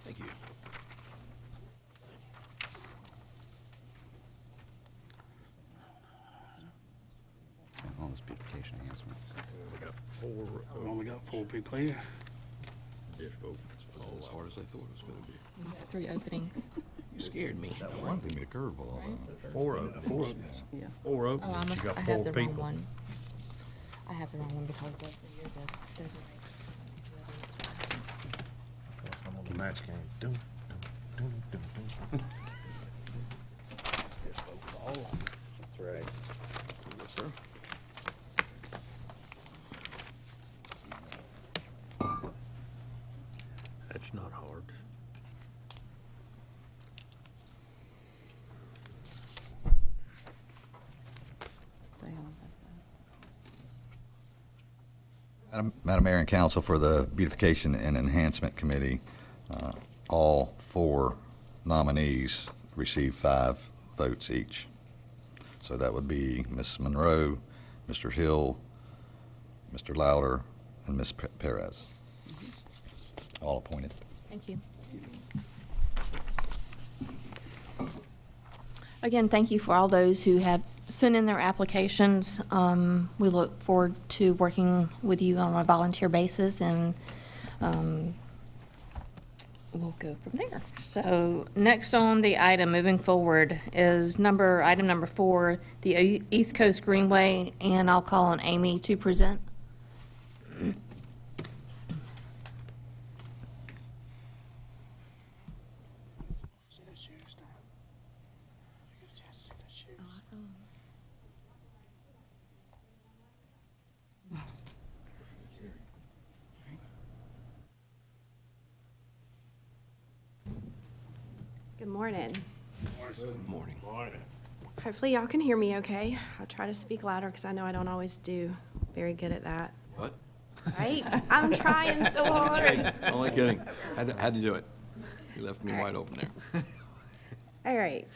Thank you. All this beautification enhancements. We got 4. We've only got 4 people here. Yes, folks. All as hard as I thought it was going to be. We have 3 openings. You scared me. That one thing me to curveball, though. 4 openings. 4 openings. Yeah. 4 Oh, openings. I You got have 4 the wrong people. one. I have the wrong one because you're the designated. On the match game. Dum, dum, dum, dum, dum. Yes, folks. All. That's right. Yes, sir. That's not hard. Madam Mayor and Council, for the Beautification and Enhancement Committee, all 4 nominees received 5 votes each. So that would be Ms. Monroe, Mr. Hill, Mr. Louder, and Ms. Perez. All appointed. Thank you. Again, thank you for all those who have sent in their applications. We look forward to working with you on a volunteer basis, and we'll go from there. So next on the item, moving forward, is item number 4, the East Coast Greenway, and I'll call on Amy to present. See those shoes now? You get a chance to see those shoes. Good morning. Good morning. Morning. Hopefully y'all can hear me okay. I'll try to speak louder because I know I don't always do very good at that. What? Right? I'm trying so hard. Only kidding. How'd you do it? You left me wide open there. All right.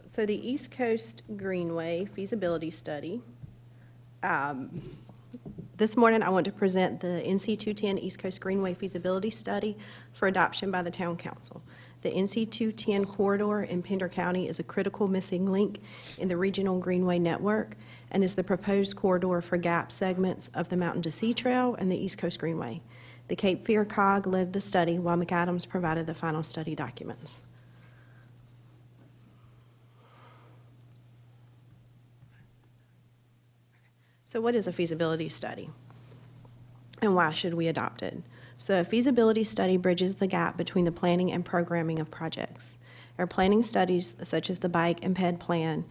So the East Coast Greenway feasibility study. This morning, I want to present the NC 210 East Coast Greenway feasibility study for adoption by the Town Council. The NC 210 corridor in Pender County is a critical missing link in the regional greenway network and is the proposed corridor for gap segments of the Mountain to Sea Trail and the East Coast Greenway. The Cape Fear COG led the study while McAdams provided the final study documents. So what is a feasibility study? And why should we adopt it? So a feasibility study bridges the gap between the planning and programming of projects. Our planning studies, such as the bike and ped plan,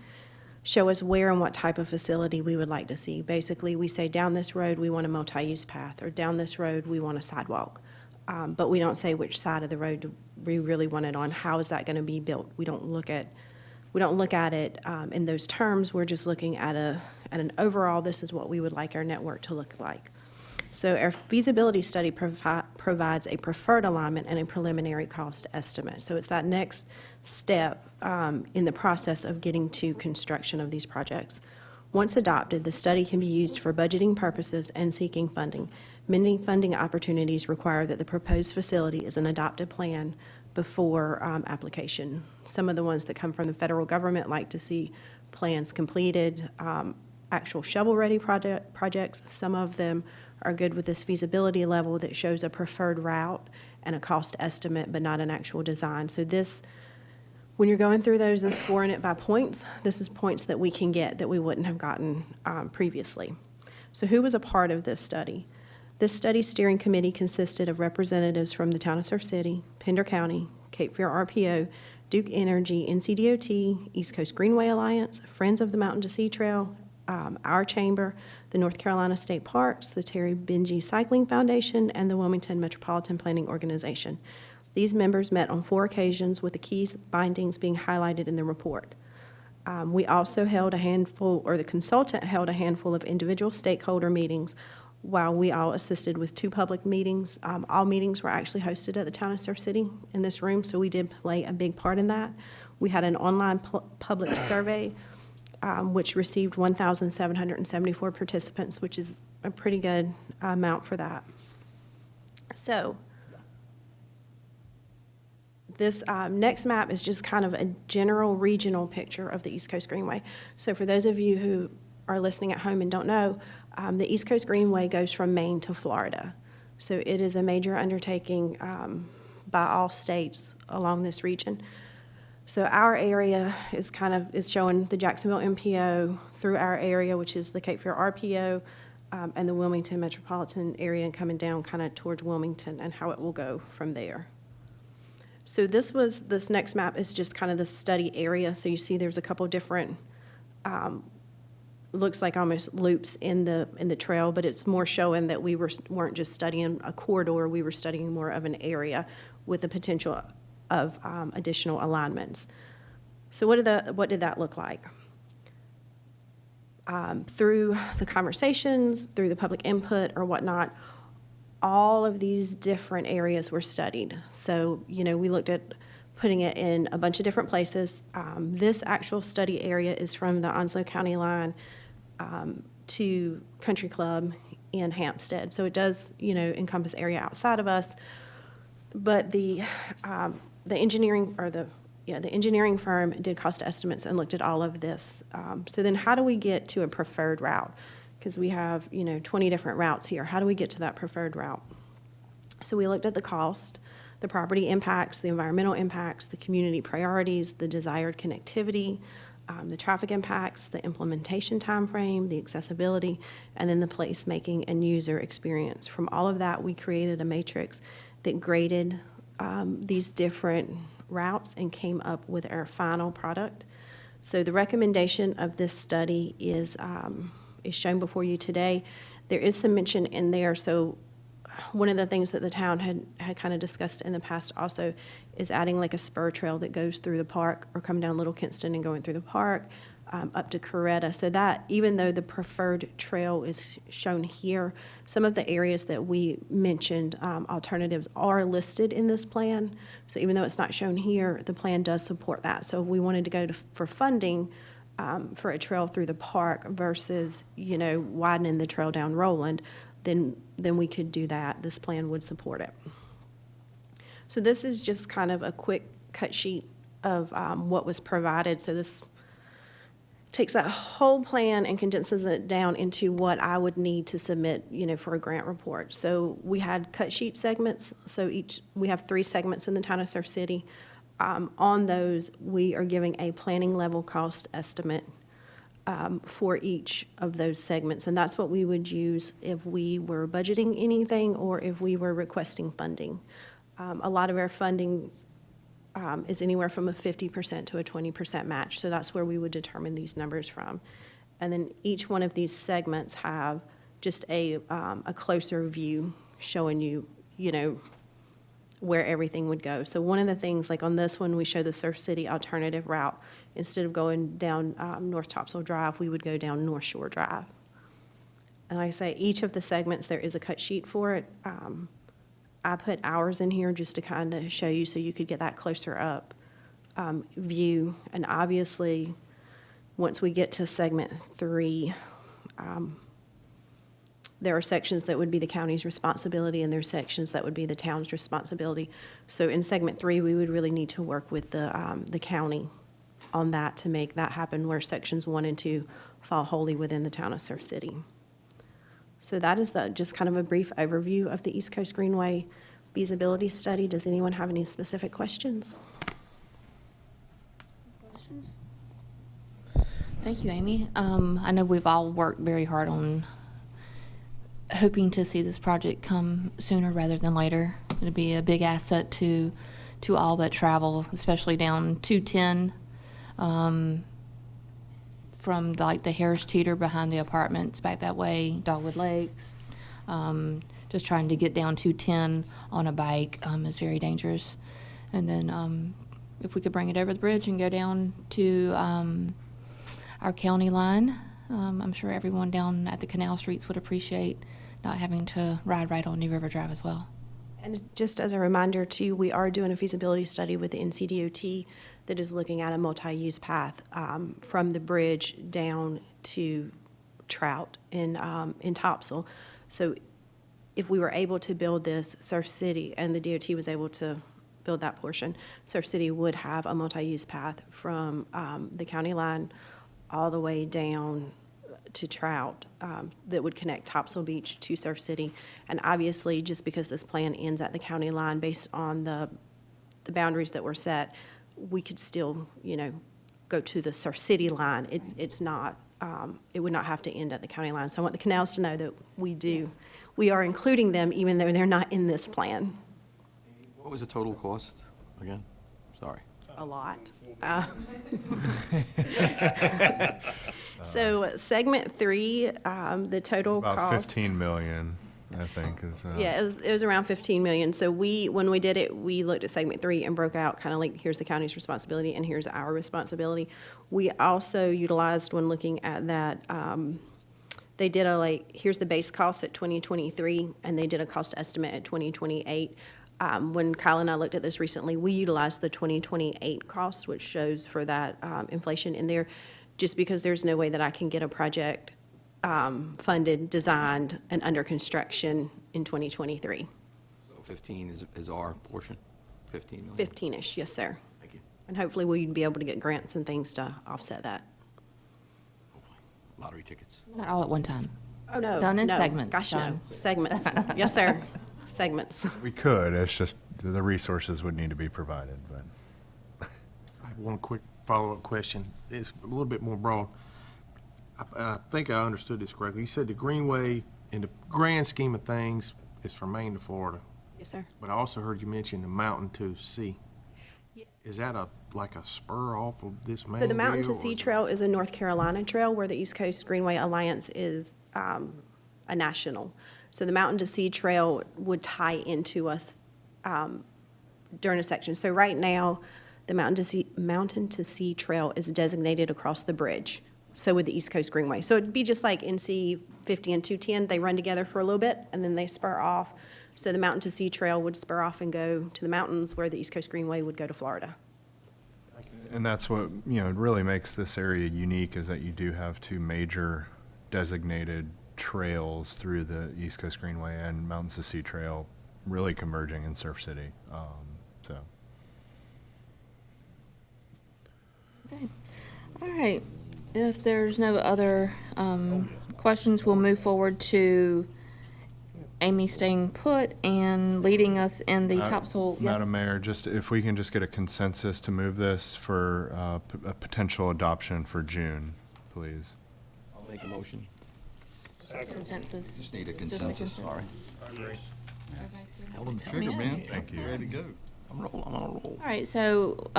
show us where and what type of facility we would like to see. Basically, we say down this road we want a multi-use path, or down this road we want a sidewalk. But we don't say which side of the road we really want it on. How is that going to be built? We don't look at it in those terms. We're just looking at an overall, this is what we would like our network to look like. So our feasibility study provides a preferred alignment and a preliminary cost estimate. So it's that next step in the process of getting to construction of these projects. Once adopted, the study can be used for budgeting purposes and seeking funding. Many funding opportunities require that the proposed facility is an adopted plan before application. Some of the ones that come from the federal government like to see plans completed, actual shovel-ready projects. Some of them are good with this feasibility level that shows a preferred route and a cost estimate, but not an actual design. So this, when you're going through those and scoring it by points, this is points that we can get that we wouldn't have gotten previously. So who was a part of this study? This study steering committee consisted of representatives from the town of Surf City, Pender County, Cape Fear RPO, Duke Energy, NCDOT, East Coast Greenway Alliance, Friends of the Mountain to Sea Trail, our chamber, the North Carolina State Parks, the Terry Benji Cycling Foundation, and the Wilmington Metropolitan Planning Organization. These members met on 4 occasions, with the key findings being highlighted in the report. We also held a handful, or the consultant held a handful of individual stakeholder meetings, while we all assisted with 2 public meetings. All meetings were actually hosted at the town of Surf City in this room, so we did play a big part in that. We had an online public survey, which received 1,774 participants, which is a pretty good amount for that. So this next map is just kind of a general regional picture of the East Coast Greenway. So for those of you who are listening at home and don't know, the East Coast Greenway goes from Maine to Florida. So it is a major undertaking by all states along this region. So our area is showing the Jacksonville MPO through our area, which is the Cape Fear RPO, and the Wilmington metropolitan area, and coming down kind of towards Wilmington, and how it will go from there. So this next map is just kind of the study area. So you see there's a couple different, looks like almost loops in the trail, but it's more showing that we weren't just studying a corridor, we were studying more of an area with the potential of additional alignments. So what did that look like? Through the conversations, through the public input or whatnot, all of these different areas were studied. So, we looked at putting it in a bunch of different places. This actual study area is from the Onslow County line to Country Club in Hampstead. So it does, encompass area outside of us. But the engineering, or the engineering firm did cost estimates and looked at all of this. So then how do we get to a preferred route? Because we have, 20 different routes here. How do we get to that preferred route? So we looked at the cost, the property impacts, the environmental impacts, the community priorities, the desired connectivity, the traffic impacts, the implementation timeframe, the accessibility, and then the placemaking and user experience. From all of that, we created a matrix that graded these different routes and came up with our final product. So the recommendation of this study is shown before you today. There is some mention in there. So one of the things that the town had kind of discussed in the past also is adding like a spur trail that goes through the park, or come down Little Kinston and going through the park up to Coretta. So that, even though the preferred trail is shown here, some of the areas that we mentioned, alternatives, are listed in this plan. So even though it's not shown here, the plan does support that. So if we wanted to go for funding for a trail through the park versus, widening the trail down Roland, then we could do that. This plan would support it. So this is just kind of a quick cut sheet of what was provided. So this takes that whole plan and condenses it down into what I would need to submit, for a grant report. So we had cut sheet segments. So we have 3 segments in the town of Surf City. On those, we are giving a planning level cost estimate for each of those segments. And that's what we would use if we were budgeting anything or if we were requesting funding. A lot of our funding is anywhere from a 50% to a 20% match. So that's where we would determine these numbers from. And then each one of these segments have just a closer view showing you, where everything would go. So one of the things, like on this one, we show the Surf City alternative route. Instead of going down North Topsail Drive, we would go down North Shore Drive. And like I say, each of the segments, there is a cut sheet for it. I put hours in here just to kind of show you so you could get that closer up view. And obviously, once we get to segment 3, there are sections that would be the county's responsibility, and there's sections that would be the town's responsibility. So in segment 3, we would really need to work with the county on that to make that happen, where sections 1 and 2 fall wholly within the town of Surf City. So that is just kind of a brief overview of the East Coast Greenway feasibility study. Does anyone have any specific questions? Thank you, Amy. I know we've all worked very hard on hoping to see this project come sooner rather than later. It'll be a big asset to to all that travel, especially down 210, from like the Harris Teeter behind the apartments back that way, Dogwood Lakes. Just trying to get down 210 on a bike is very dangerous. And then if we could bring it over the bridge and go down to our county line, I'm sure everyone down at the canal streets would appreciate not having to ride right on New River Drive as well. And just as a reminder too, we are doing a feasibility study with the NCDOT that is looking at a multi-use path from the bridge down to Trout in Topsail. So if we were able to build this, Surf City, and the DOT was able to build that portion, Surf City would have a multi-use path from the county line all the way down to Trout that would connect Topsail Beach to Surf City. And obviously, just because this plan ends at the county line based on the boundaries that were set, we could still, go to the Surf City line. It's not, it would not have to end at the county line. So I want the canals to know that we are including them even though they're not in this plan. What was the total cost again? Sorry. A lot. So segment 3, the total About cost. 15 million, I think, is. Yeah, it was around 15 million. So when we did it, we looked at segment 3 and broke out kind of like, here's the county's responsibility and here's our responsibility. We also utilized, when looking at that, they did here's the base cost at 2023, and they did a cost estimate at 2028. When Kyle and I looked at this recently, we utilized the 2028 cost, which shows for that inflation in there, just because there's no way that I can get a project funded, designed, and under construction in 2023. So 15 is our portion? 15 million? 15-ish, yes, sir. Thank you. And hopefully we'll be able to get grants and things to offset that. Hopefully. Lottery tickets. Not all at one time. Oh, no. Done in no. segments, Gosh, no. John. Segments. Yes, sir. Segments. We could, it's just the resources would need to be provided, but. I have one quick follow-up question. It's a little bit more broad. I think I understood this correctly. You said the Greenway, in the grand scheme of things, is from Maine to Florida. Yes, sir. But I also heard you mention the mountain to sea. Is that like a spur off of this main So the Mountain to deal, Sea or- Trail is a North Carolina trail, where the East Coast Greenway Alliance is a national. So the Mountain to Sea Trail would tie into us during a section. So right now, the Mountain to Sea Trail is designated across the bridge, so with the East Coast Greenway. So it'd be just like NC 50 and 210, they run together for a little bit, and then they spur off. So the Mountain to Sea Trail would spur off and go to the mountains, where the East Coast Greenway would go to Florida. And that's what, really makes this area unique, is that you do have two major designated trails through the East Coast Greenway and Mountains to Sea Trail really converging in Surf City. So. Okay. All right. If there's no other questions, we'll move forward to Amy staying put and leading us in the Topsail. Yes? Madam Mayor, just if we can just get a consensus to move this for a potential adoption for June, please. I'll make a motion. Consensus. Just need a Just consensus. Sorry. Held on the trigger, man. Thank you. Ready to go. I'm on a roll. All right, so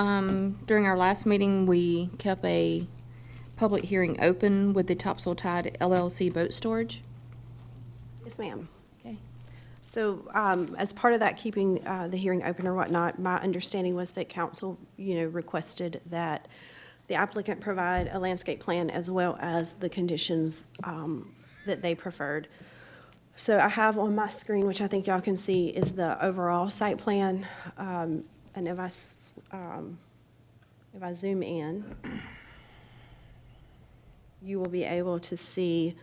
during our last meeting, we kept a public hearing open with the Topsail Tide LLC boat storage. Yes, ma'am. Okay. So as part of that, keeping the hearing open or whatnot, my understanding was that council, requested that the applicant provide a landscape plan as well as the conditions that they preferred. So I have on my screen, which I think y'all can see, is the overall site plan. And if I zoom in, you will be able to see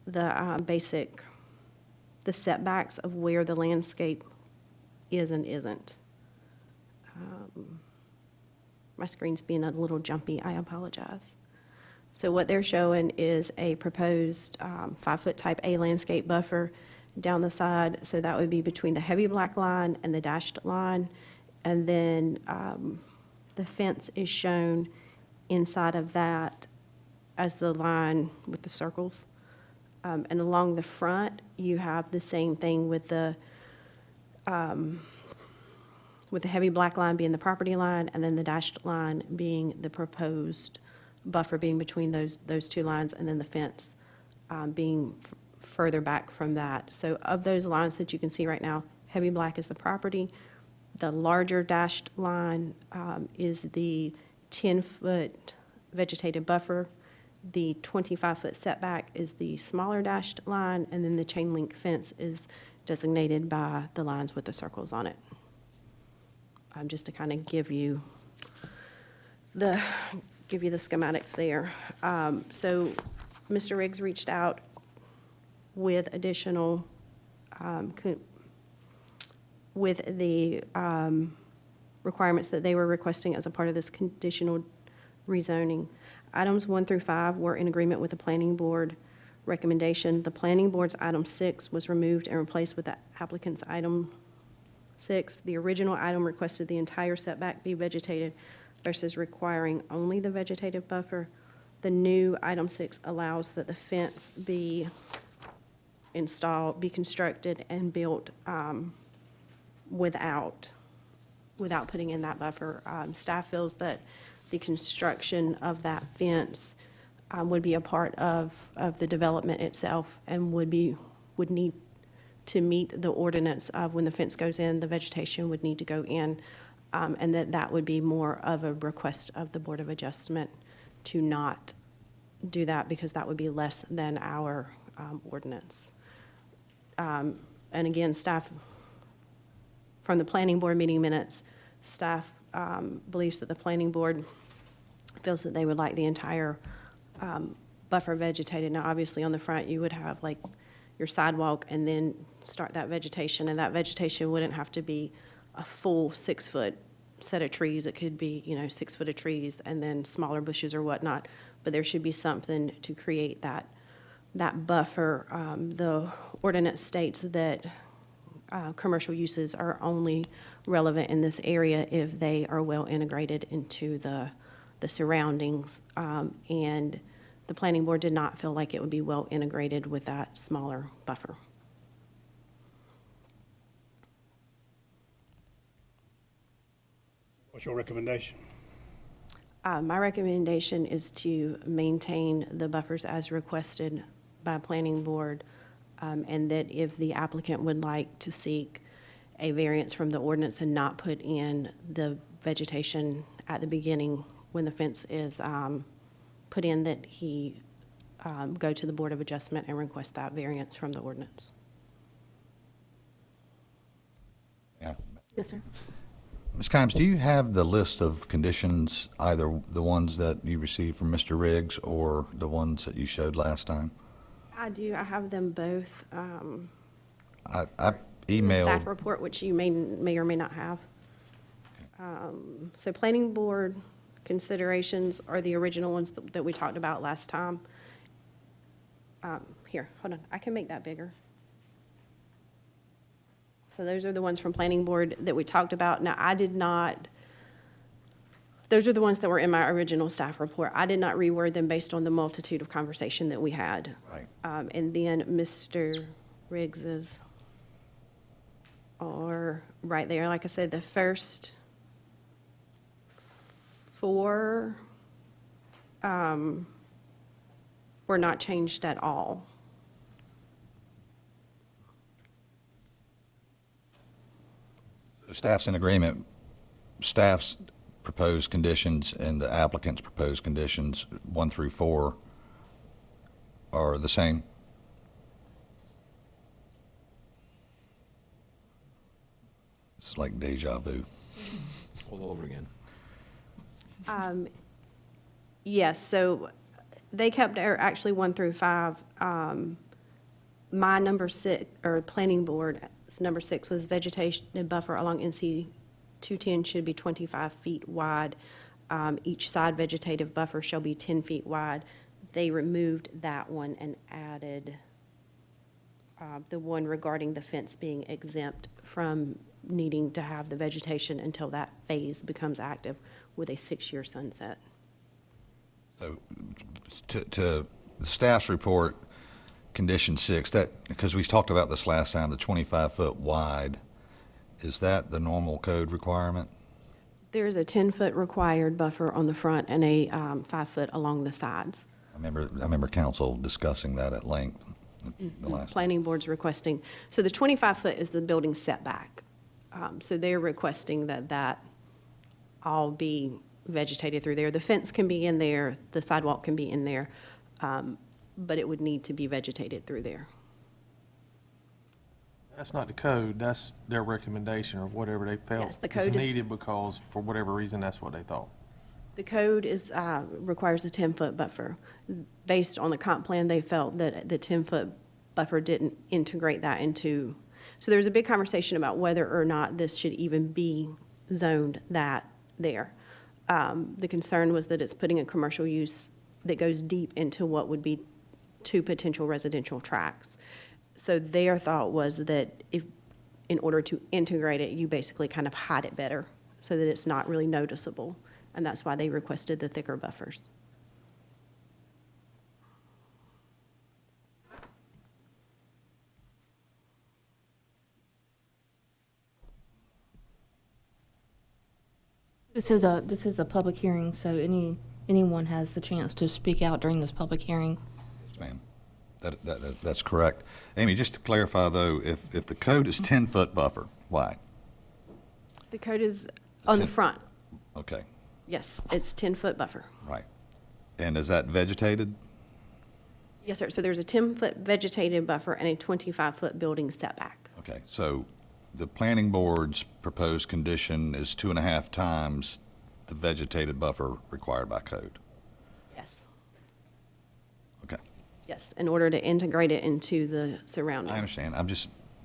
the the setbacks of where the landscape is and isn't. My screen's being a little jumpy, I apologize. So what they're showing is a proposed 5-foot type A landscape buffer down the side. So that would be between the heavy black line and the dashed line. And then the fence is shown inside of that as the line with the circles. And along the front, you have the same thing with the with the heavy black line being the property line, and then the dashed line being the proposed buffer being between those two lines, and then the fence being further back from that. So of those lines that you can see right now, heavy black is the property. The larger dashed line is the 10-foot vegetative buffer. The 25-foot setback is the smaller dashed line, and then the chain link fence is designated by the lines with the circles on it. Just to kind of give you the schematics there. So Mr. Riggs reached out with additional, with the requirements that they were requesting as a part of this conditional rezoning. Items 1 through 5 were in agreement with the planning board recommendation. The planning board's item 6 was removed and replaced with the applicant's item 6. The original item requested the entire setback be vegetated versus requiring only the vegetative buffer. The new item 6 allows that the fence be installed, be constructed and built without putting in that buffer. Staff feels that the construction of that fence would be a part of the development itself and would need to meet the ordinance of when the fence goes in, the vegetation would need to go in, and that would be more of a request of the Board of Adjustment to not do that, because that would be less than our ordinance. And again, staff, from the planning board meeting minutes, staff believes that the planning board feels that they would like the entire buffer vegetated. Now, obviously, on the front, you would have like your sidewalk and then start that vegetation, and that vegetation wouldn't have to be a full 6-foot set of trees. It could be, 6 foot of trees and then smaller bushes or whatnot, but there should be something to create that buffer. The ordinance states that commercial uses are only relevant in this area if they are well integrated into the surroundings, and the planning board did not feel like it would be well integrated with that smaller buffer. What's your recommendation? My recommendation is to maintain the buffers as requested by planning board, and that if the applicant would like to seek a variance from the ordinance and not put in the vegetation at the beginning when the fence is put in, that he go to the Board of Adjustment and request that variance from the ordinance. Yeah. Yes, sir. Ms. Kimes, do you have the list of conditions, either the ones that you received from Mr. Riggs or the ones that you showed last time? I do. I have them both. I The emailed. staff report, which you may or may not have. So planning board considerations are the original ones that we talked about last time. Here, hold on. I can make that bigger. So those are the ones from planning board that we talked about. Now, I did not, those are the ones that were in my original staff report. I did not reword them based on the multitude of conversation that we had. Right. And then Mr. Riggs's are right there. Like I said, the first 4 were not changed at all. Staff's in agreement. Staff's proposed conditions and the applicant's proposed conditions, 1 through 4, are the same? It's like deja vu. All over again. Yes, so they kept, or actually 1 through 5. My number 6, or planning board's number 6 was vegetation buffer along NC 210 should be 25 feet wide. Each side vegetative buffer shall be 10 feet wide. They removed that one and added the one regarding the fence being exempt from needing to have the vegetation until that phase becomes active with a 6-year sunset. So to staff's report, condition 6, that, because we talked about this last time, the 25-foot wide, Is that the normal code requirement? There's a 10-foot required buffer on the front and a 5-foot along the sides. I remember council discussing that at length the last. Planning board's requesting, so the 25-foot is the building setback. So they're requesting that that all be vegetated through there. The fence can be in there, the sidewalk can be in there, but it would need to be vegetated through there. That's not the code, that's their recommendation or whatever they Yes, felt the is code is- needed because for whatever reason, that's what they thought. The code is, requires a 10-foot buffer. Based on the comp plan, they felt that the 10-foot buffer didn't integrate that into, so there was a big conversation about whether or not this should even be zoned that there. The concern was that it's putting a commercial use that goes deep into what would be two potential residential tracts. So their thought was that if, in order to integrate it, you basically kind of hide it better so that it's not really noticeable. And that's why they requested the thicker buffers. This is a public hearing, so anyone has the chance to speak out during this public hearing. Yes, ma'am. That's correct. Amy, just to clarify though, if the code is 10-foot buffer, why? The code is on the 10 front. Okay, Yes, it's 10-foot buffer. right. And is that vegetated? Yes, sir. So there's a 10-foot vegetated buffer and a 25-foot building setback. Okay, so the planning board's proposed condition is 2.5 times the vegetated buffer required by code. Yes, Okay, yes, in order to integrate it into the surrounding. I understand.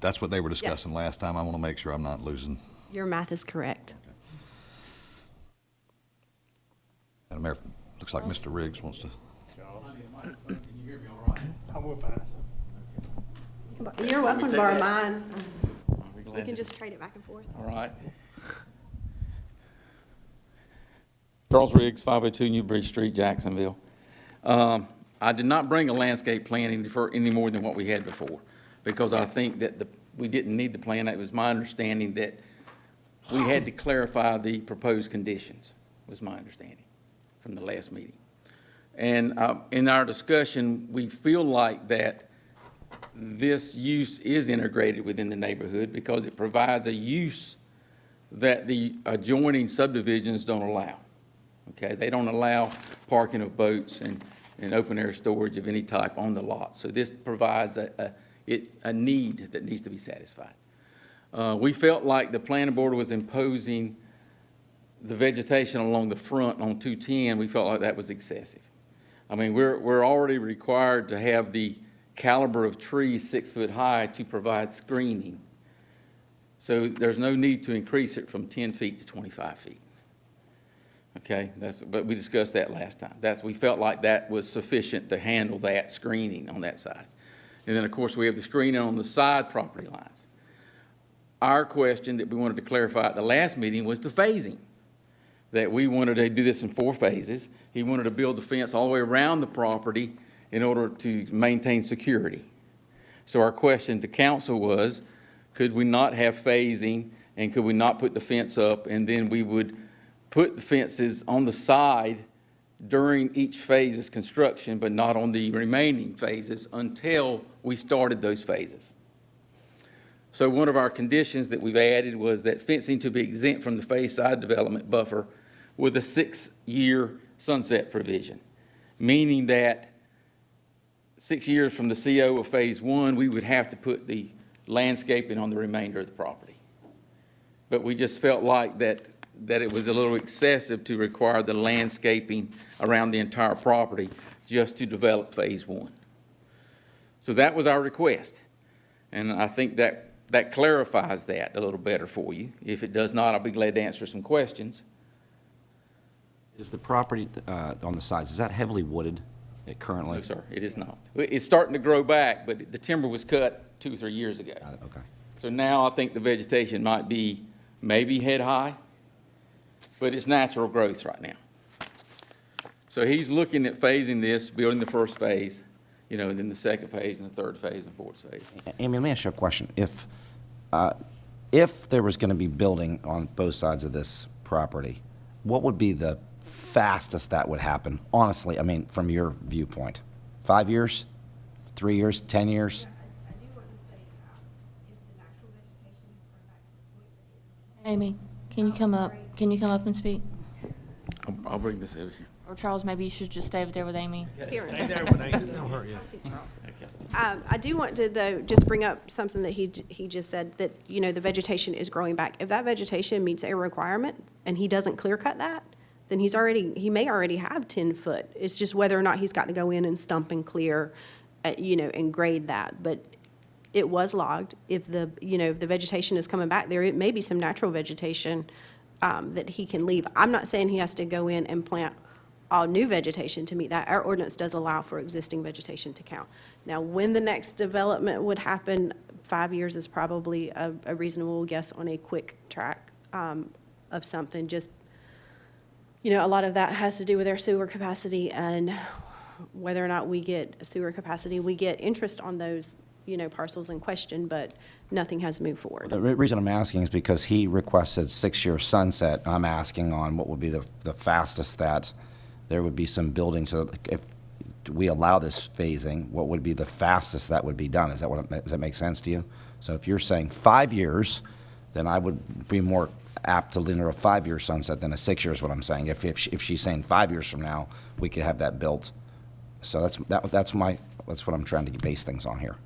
That's what they were discussing Yes. last time. I want to make sure I'm not losing. Your math is correct. Madam Mayor, looks like Mr. Riggs wants to. I'm with that. You're welcome to borrow mine. We can just trade it back and forth. All right. Charles Riggs, 502 New Bridge Street, Jacksonville. I did not bring a landscape plan any more than what we had before, because I think that we didn't need the plan. It was my understanding that we had to clarify the proposed conditions, was my understanding from the last meeting. And in our discussion, we feel like that this use is integrated within the neighborhood because it provides a use that the adjoining subdivisions don't allow. Okay, they don't allow parking of boats and open air storage of any type on the lot. So this provides a need that needs to be satisfied. We felt like the planning board was imposing the vegetation along the front on 210. We felt like that was excessive. I mean, we're already required to have the caliber of trees 6 foot high to provide screening. So there's no need to increase it from 10 feet to 25 feet. Okay, but we discussed that last time. We felt like that was sufficient to handle that screening on that side. And then, of course, we have the screening on the side property lines. Our question that we wanted to clarify at the last meeting was the phasing, that we wanted to do this in 4 phases. He wanted to build the fence all the way around the property in order to maintain security. So our question to council was, could we not have phasing, and could we not put the fence up, and then we would put the fences on the side during each phase's construction, but not on the remaining phases until we started those phases. So one of our conditions that we've added was that fencing to be exempt from the phase side development buffer with a 6-year sunset provision, meaning that 6 years from the CO of phase 1, we would have to put the landscaping on the remainder of the property. But we just felt like that it was a little excessive to require the landscaping around the entire property just to develop phase 1. So that was our request. And I think that clarifies that a little better for you. If it does not, I'll be glad to answer some questions. Is the property on the sides, is that heavily wooded currently? No, sir, it is not. It's starting to grow back, but the timber was cut 2 or 3 years ago. Okay. So now I think the vegetation might be maybe head high, but it's natural growth right now. So he's looking at phasing this, building the first phase, then the second phase and the third phase and fourth phase. Amy, let me ask you a question. If If there was going to be building on both sides of this property, what would be the fastest that would happen? Honestly, I mean, from your viewpoint, 5 years, 3 years, 10 years? Amy, can you come up? Can you come up and speak? I'll bring this over here. Or Charles, maybe you should just stay over there with Amy. Here. Stay there with Amy, don't hurt you. I see Charles. I do want to, though, just bring up something that he just said, that, you know, the vegetation is growing back. If that vegetation meets a requirement and he doesn't clear cut that, then he may already have 10 foot. It's just whether or not he's got to go in and stump and clear, you know, and grade that. But it was logged. If the vegetation is coming back there, it may be some natural vegetation that he can leave. I'm not saying he has to go in and plant all new vegetation to meet that. Our ordinance does allow for existing vegetation to count. Now, when the next development would happen, 5 years is probably a reasonable guess on a quick track of something. Just, you know, a lot of that has to do with our sewer capacity and whether or not we get sewer capacity. We get interest on those, you know, parcels in question, but nothing has moved forward. The reason I'm asking is because he requested 6-year sunset. I'm asking on what would be the fastest that there would be some building. So if we allow this phasing, what would be the fastest that would be done? Does that make sense to you? So if you're saying 5 years, then I would be more apt to lean to a 5-year sunset than a 6 year is what I'm saying. If she's saying 5 years from now, we could have that built. So that's what I'm trying to base things on here.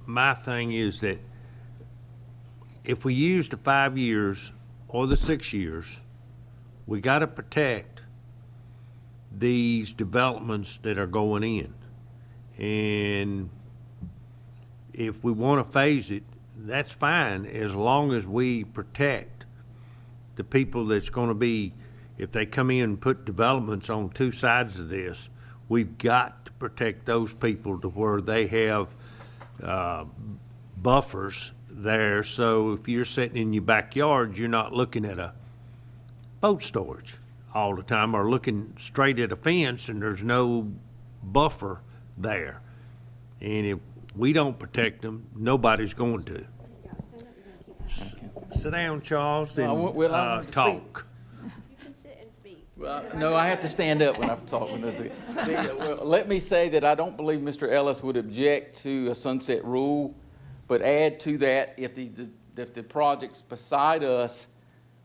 My thing is that if we use the 5 years or the 6 years, we got to protect these developments that are going in. And if we want to phase it, that's fine, as long as we protect the people that's going to be, if they come in and put developments on two sides of this, we've got to protect those people to where they have buffers there. So if you're sitting in your backyard, you're not looking at a boat storage all the time or looking straight at a fence and there's no buffer there. And if we don't protect them, nobody's going to. Sit down, Charles, and talk. Well, no, I have to stand up when I'm talking. Well, let me say that I don't believe Mr. Ellis would object to a sunset rule, but add to that, if the projects beside us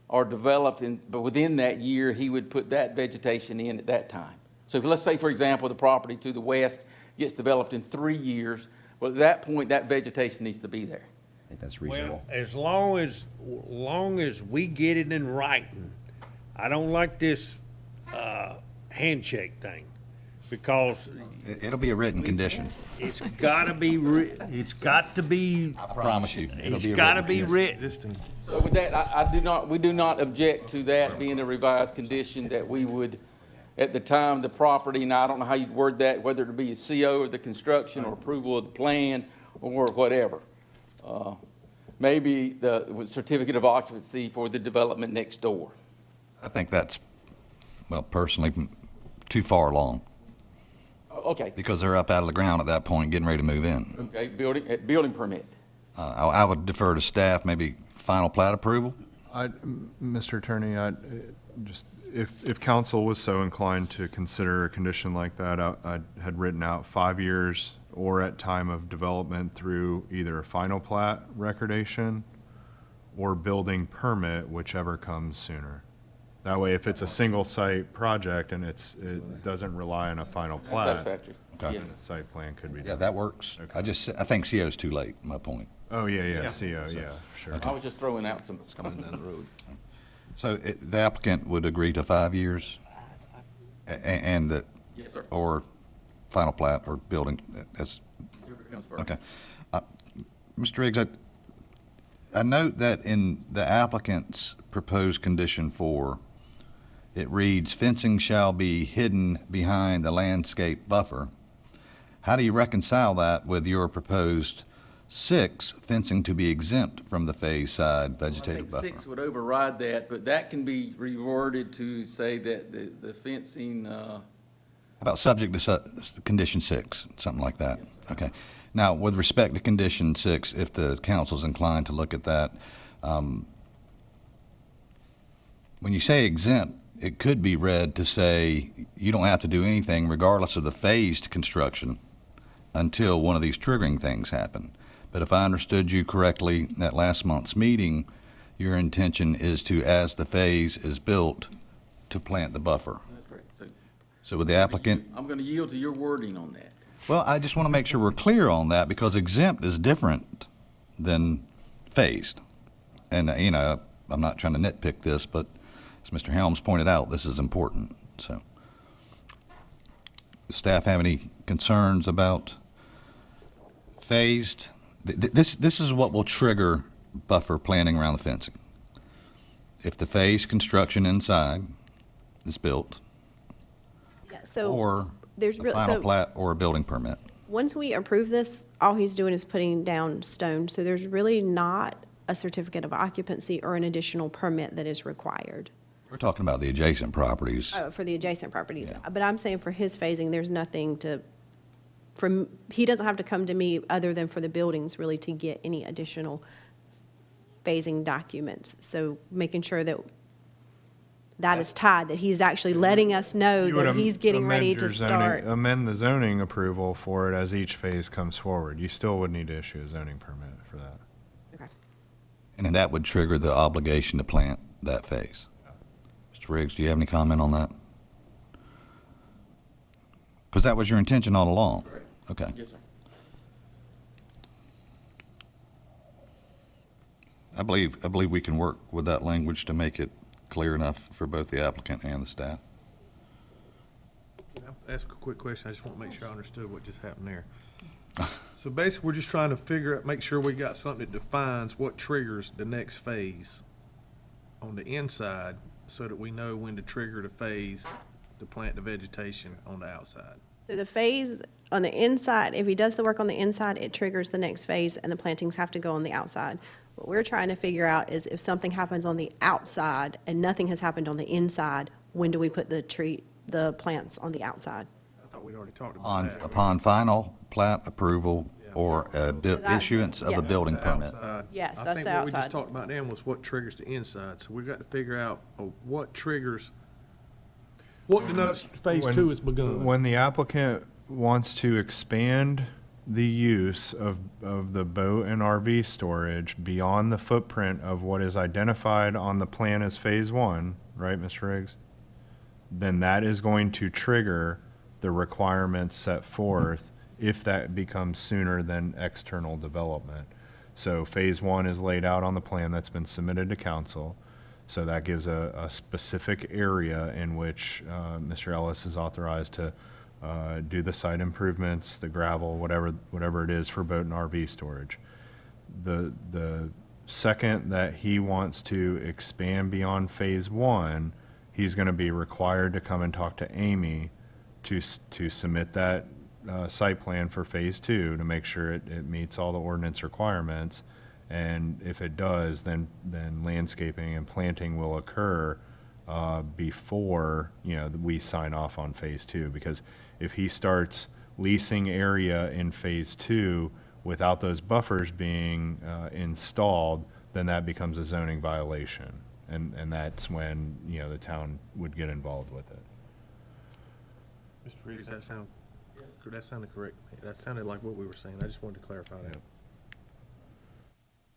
are developed but within that year, he would put that vegetation in at that time. So if, let's say, for example, the property to the west gets developed in 3 years, well, at that point, that vegetation needs to be there. I think that's reasonable. Well, as long as we get it in writing, I don't like this handshake thing, because It'll be a written condition. it's got to be it's got to be. I promise you. It's got to be written. So with that, we do not object to that being a revised condition, that we would, at the time the property, and I don't know how you'd word that, whether it be a CO of the construction or approval of the plan or whatever. Maybe the certificate of occupancy for the development next door. I think that's, well, personally, too far along, Okay, because they're up out of the ground at that point, getting ready to move in. okay, building permit. I would defer to staff, maybe final plat approval. Mr. Attorney, if council was so inclined to consider a condition like that, I had written out 5 years or at time of development through either a final plat recordation or building permit, whichever comes sooner. That way, if it's a single site project and it doesn't rely on a final plat, Satisfactory. Okay. Yeah. the site plan could be done. Yeah, that works. Okay. I think CO's too late, my point. Oh, yeah, CO, yeah, sure. I was just throwing out some. Coming down the road. So the applicant would agree to 5 years and that, Yes, sir. or final plat or building, that's, Whoever comes first. okay. Mr. Riggs, I note that in the applicant's proposed condition 4, it reads, fencing shall be hidden behind the landscape buffer. How do you reconcile that with your proposed 6, fencing to be exempt from the phase side vegetative buffer? I think 6 would override that, but that can be reworded to say that the fencing about subject to condition 6, something like that? Okay. Now, with respect to condition 6, if the council's inclined to look at that, when you say exempt, it could be read to say you don't have to do anything regardless of the phased construction until one of these triggering things happen. But if I understood you correctly at last month's meeting, your intention is to, as the phase is built, to plant the buffer. That's correct. So with the applicant, I'm going to yield to your wording on that. well, I just want to make sure we're clear on that because exempt is different than phased. And, you know, I'm not trying to nitpick this, but as Mr. Helms pointed out, this is important. So, does staff have any concerns about phased? This is what will trigger buffer planning around the fencing. If the phased construction inside is built, Yeah, so or there's a real- final so- plat or a building permit. once we approve this, all he's doing is putting down stone. So there's really not a certificate of occupancy or an additional permit that is required We're talking about the adjacent properties. for the adjacent properties. Yeah. But I'm saying for his phasing, there's nothing to, he doesn't have to come to me other than for the buildings really to get any additional phasing documents. So making sure that that is tied, that he's actually letting us know You would that he's getting ready amend your to zoning- start. Amend the zoning approval for it as each phase comes forward. You still would need to issue a zoning permit for that. Okay. And then that would trigger the obligation to plant that phase. Mr. Riggs, do you have any comment on that? Because that was your intention all along. Correct. Okay. Yes, sir. I believe we can work with that language to make it clear enough for both the applicant and the staff. Can I ask a quick question? I just want to make sure I understood what just happened there. So basically, we're just trying to figure out, make sure we got something that defines what triggers the next phase on the inside so that we know when to trigger the phase to plant the vegetation on the outside. So the phase on the inside, if he does the work on the inside, it triggers the next phase and the plantings have to go on the outside. What we're trying to figure out is if something happens on the outside and nothing has happened on the inside, when do we put the plants on the outside? I thought we'd already talked about that. Upon final plat approval or that's- issuance of yeah. a building permit. Outside. Yes, I that's think the what we just outside. talked about then was what triggers the inside. So we've got to figure out what triggers, what denotes phase When- 2 has begun. When the applicant wants to expand the use of the boat and RV storage beyond the footprint of what is identified on the plan as phase 1, right, Mr. Riggs? Then that is going to trigger the requirements set forth if that becomes sooner than external development. So phase 1 is laid out on the plan that's been submitted to council. So that gives a specific area in which Mr. Ellis is authorized to do the site improvements, the gravel, whatever it is for boat and RV storage. The second that he wants to expand beyond phase 1, he's going to be required to come and talk to Amy to submit that site plan for phase 2 to make sure it meets all the ordinance requirements. And if it does, then landscaping and planting will occur before, we sign off on phase 2. Because if he starts leasing area in phase 2 without those buffers being installed, then that becomes a zoning violation. And that's when, the town would get involved with it. Mr. Reeves, that sounded correct. That sounded like what we were saying. I just wanted to clarify that.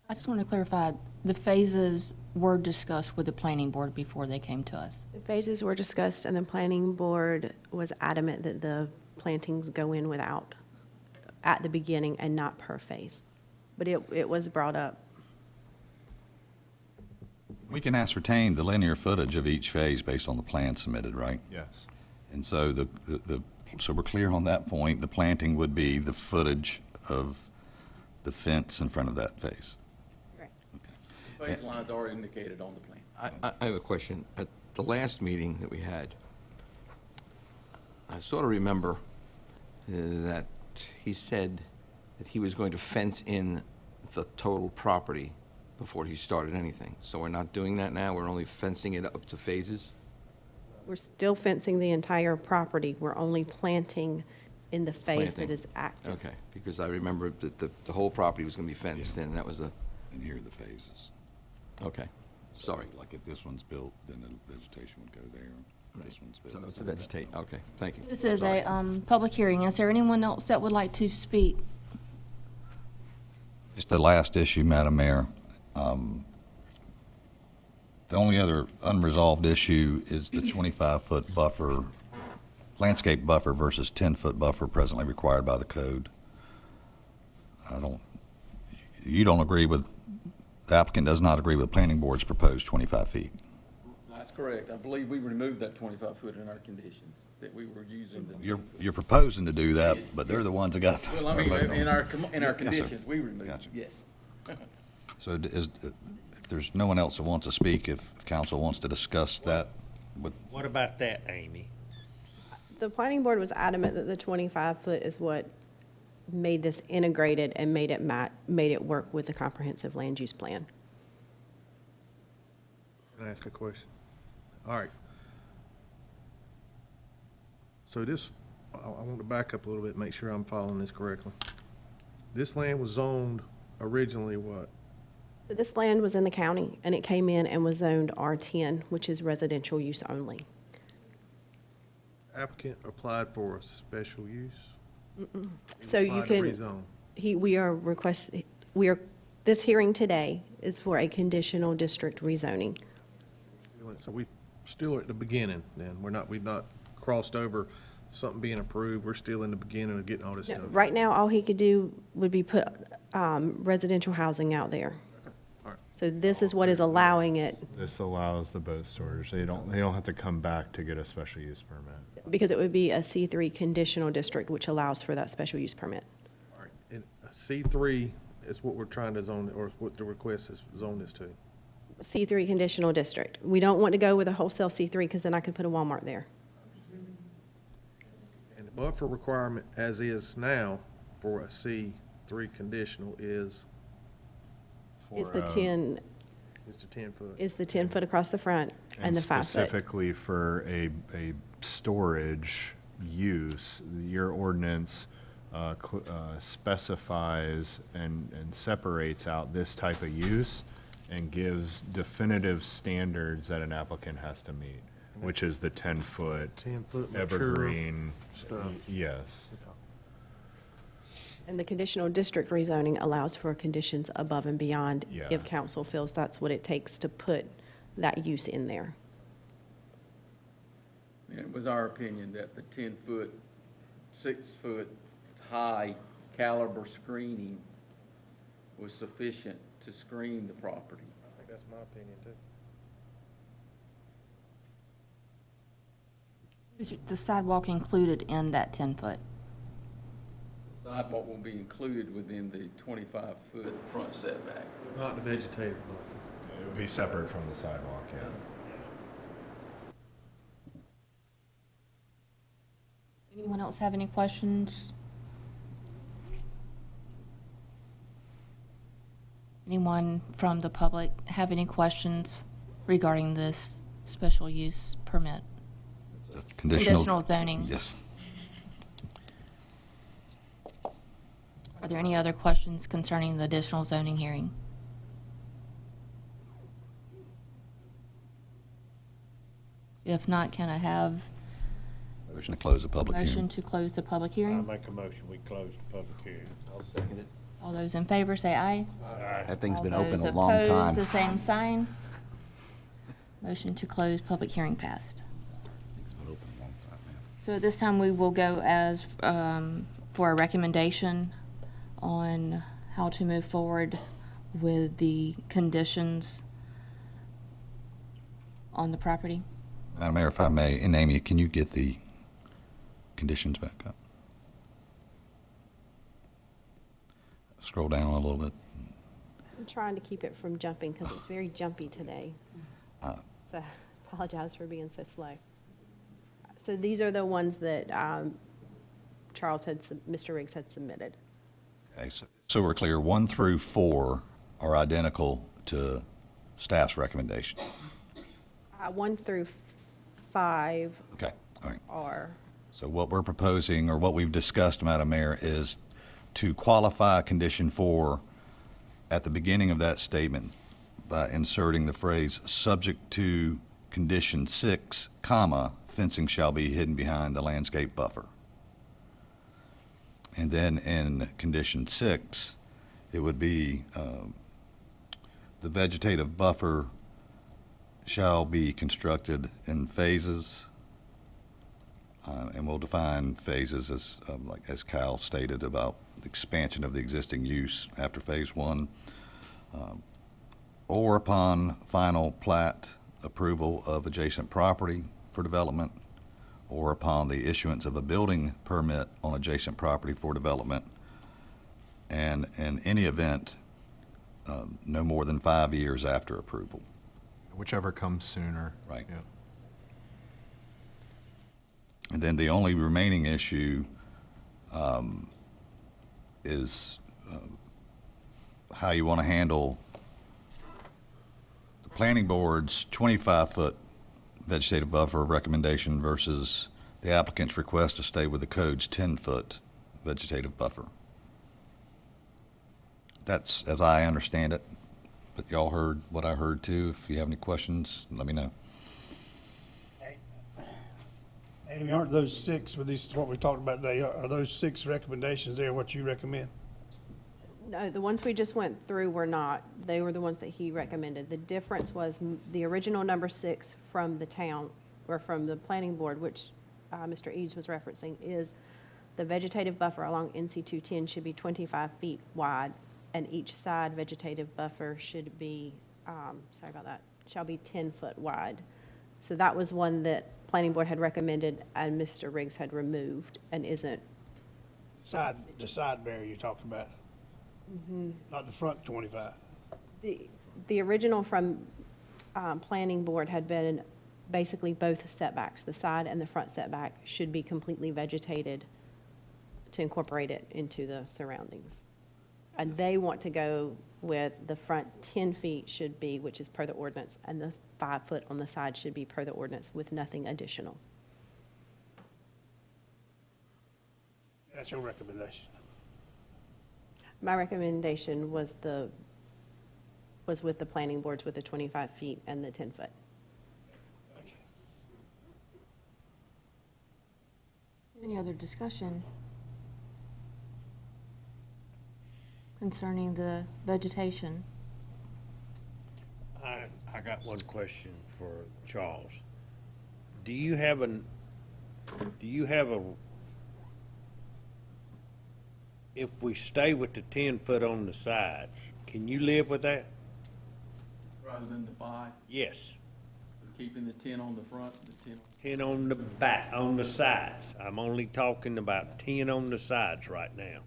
I just want to clarify, the phases were discussed with the planning board before they came to us. The phases were discussed and the planning board was adamant that the plantings go in without, at the beginning and not per phase. But it was brought up. We can ascertain the linear footage of each phase based on the plan submitted, right? Yes. And so so we're clear on that point. The planting would be the footage of the fence in front of that phase. Phase lines are indicated on the plan. I have a question. At the last meeting that we had, I sort of remember that he said that he was going to fence in the total property before he started anything. So we're not doing that now? We're only fencing it up to phases? We're still fencing the entire property. We're only planting in the phase that Planting. is active. Okay, because I remember that the whole property was going to be fenced in, and that was a, And here are the phases. okay, sorry. Like if this one's built, then the vegetation would go there. If this one's built. So it's a vegetate, okay, thank you. This is Sorry. a public hearing. Is there anyone else that would like to speak? Just the last issue, Madam Mayor. The only other unresolved issue is the 25-foot buffer, landscape buffer versus 10-foot buffer presently required by the code. You don't agree with, the applicant does not agree with the planning board's proposed 25 feet. That's correct. I believe we removed that 25-foot in our conditions that we were using. You're proposing to do that, but they're the ones that got to. Well, I mean, in our Yes, sir. conditions, we removed it, Gotcha. yes. So if there's no one else that wants to speak, if council wants to discuss that with. What about that, Amy? The planning board was adamant that the 25-foot is what made this integrated and made it work with the comprehensive land use plan. Can I ask a question? All right. So this, I want to back up a little bit, make sure I'm following this correctly. This land was zoned originally what? So this land was in the county, and it came in and was zoned R10, which is residential use only. Applicant applied for a special use? So you Applied to can, rezone. this hearing today is for a conditional district rezoning. So we still at the beginning then? We've not crossed over something being approved? We're still in the beginning of getting all this No, stuff? right now, all he could do would be put residential housing out there. All right. So this is what is allowing it, This allows the boat storage. They don't have to come back to get a special use permit. because it would be a C3 conditional district, which allows for that special use permit. All right. And C3 is what we're trying to zone, or what the request is zone this to? C3 conditional district. We don't want to go with a wholesale C3 because then I could put a Walmart there. And the buffer requirement as is now for a C3 conditional is Is the 10, the 10 foot. is the 10 foot across the front and the 5 foot. Specifically for a storage use, your ordinance specifies and separates out this type of use and gives definitive standards that an applicant has to meet, which is the 10-foot 10-foot mature evergreen. stuff. Yes. And the conditional district rezoning allows for conditions above and beyond Yeah. if council feels that's what it takes to put that use in there. And it was our opinion that the 10-foot, 6-foot high caliber screening was sufficient to screen the property. I think that's my opinion too. Is the sidewalk included in that 10-foot? The sidewalk will be included within the 25-foot front setback. Not the vegetative buffer. It would be separate from the sidewalk, yeah. Anyone else have any questions? Anyone from the public have any questions regarding this special use permit? Conditional zoning. Yes. Are there any other questions concerning the additional zoning hearing? If not, can I have Motion to close the public motion hearing. to close the public I hearing? make a motion, we close the public hearing. I'll second it. All those in favor say aye. That thing's been All open those a long opposed, time. the same sign. Motion to close public hearing passed. It's been open a long time, man. So at this time, we will go as, for a recommendation on how to move forward with the conditions on the property. Madam Mayor, if I may, and Amy, can you get the conditions back up? Scroll down a little bit. I'm trying to keep it from jumping because it's very jumpy today. So I apologize for being so slow. So these are the ones that Mr. Riggs had submitted. Okay, so we're clear, 1 through 4 are identical to staff's recommendation. 1 through 5 Okay, all right. are, So what we're proposing, or what we've discussed, Madam Mayor, is to qualify condition 4 at the beginning of that statement by inserting the phrase, subject to condition 6, comma, fencing shall be hidden behind the landscape buffer. And then in condition 6, it would be, the vegetative buffer shall be constructed in phases. And we'll define phases as, like, as Kyle stated about the expansion of the existing use after phase 1, or upon final plat approval of adjacent property for development, or upon the issuance of a building permit on adjacent property for development, and in any event, no more than 5 years after approval. Whichever comes sooner. Right. Yeah. And then the only remaining issue is how you want to handle the planning board's 25-foot vegetative buffer recommendation versus the applicant's request to stay with the code's 10-foot vegetative buffer. That's as I understand it, but y'all heard what I heard too. If you have any questions, let me know. Amy, aren't those 6, with these, what we talked about today, are those 6 recommendations there what you recommend? no, the ones we just went through were not. They were the ones that he recommended. The difference was the original number 6 from the town, or from the planning board, which Mr. Eads was referencing, is the vegetative buffer along NC 210 should be 25 feet wide, and each side vegetative buffer should be, sorry about that, shall be 10 foot wide. So that was one that planning board had recommended and Mr. Riggs had removed and isn't. The side barrier you talked about, not the front 25. The original from planning board had been basically both setbacks, the side and the front setback should be completely vegetated to incorporate it into the surroundings. And they want to go with the front 10 feet should be, which is per the ordinance, and the 5 foot on the side should be per the ordinance with nothing additional. That's your recommendation. My recommendation was with the planning boards with the 25 feet and the 10 foot. Any other discussion concerning the vegetation? I got one question for Charles. Do you have a, if we stay with the 10 foot on the sides, can you live with that? Rather than the 5, Yes. keeping the 10 on the front, the 10. 10 on the back, on the sides. I'm only talking about 10 on the sides right now.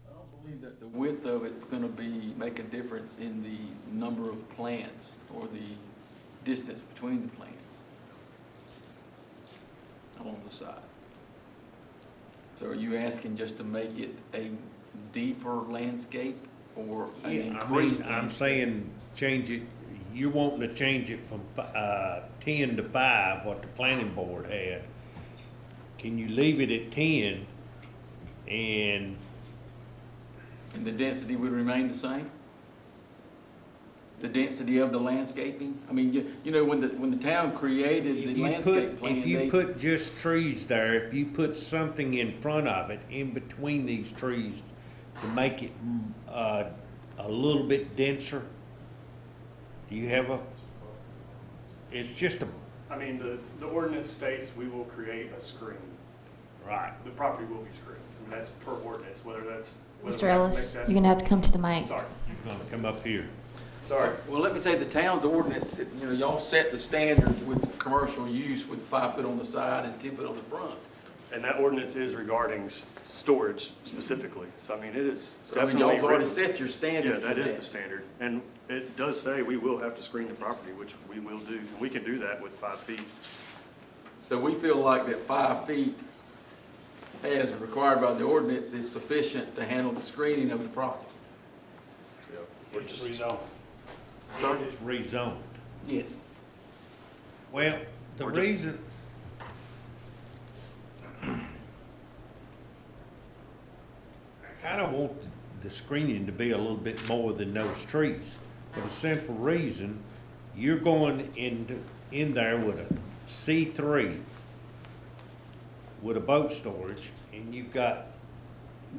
I don't believe that the width of it's going to make a difference in the number of plants or the distance between the plants along the side. So are you asking just to make it a deeper landscape or an increased I'm landscape? saying change it, you're wanting to change it from 10 to 5, what the planning board had. Can you leave it at 10 and And the density would remain the same? The density of the landscaping? I mean, you know, when the town created the landscape plan, if you put just trees there, if you put something in front of it, in between these trees, to make it a little bit denser, do you have it's just a, I mean, the ordinance states we will create a screen. right. The property will be screened. I mean, that's per ordinance, whether that's. whether Mr. we have to Ellis, make that- you're gonna have to come to the mic. Sorry, You're gonna come up here. sorry. Well, let me say the town's ordinance, you know, y'all set the standards with commercial use with 5 foot on the side and 10 foot on the front. And that ordinance is regarding storage specifically. So I mean, it is So I mean, definitely. y'all've already written. set your standard Yeah, for that is that. the standard. And it does say we will have to screen the property, which we will do. And we can do that with 5 feet. So we feel like that 5 feet, as required by the ordinance, is sufficient to handle the screening of the project. We're It's just, rezoned. Sir? It's rezoned. Yes. Well, The Or just- reason, I kind of want the screening to be a little bit more than those trees. For the simple reason, you're going in there with a C3 with a boat storage, and you've got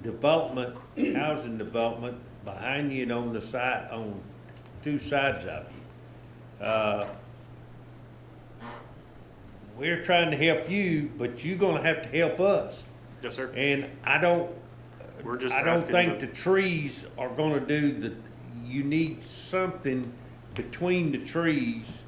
development, housing development behind you and on the side, on two sides of you. We're trying to help you, but you're gonna have to help us. Yes, sir. And I don't asking think the- the trees are gonna do you need something between the trees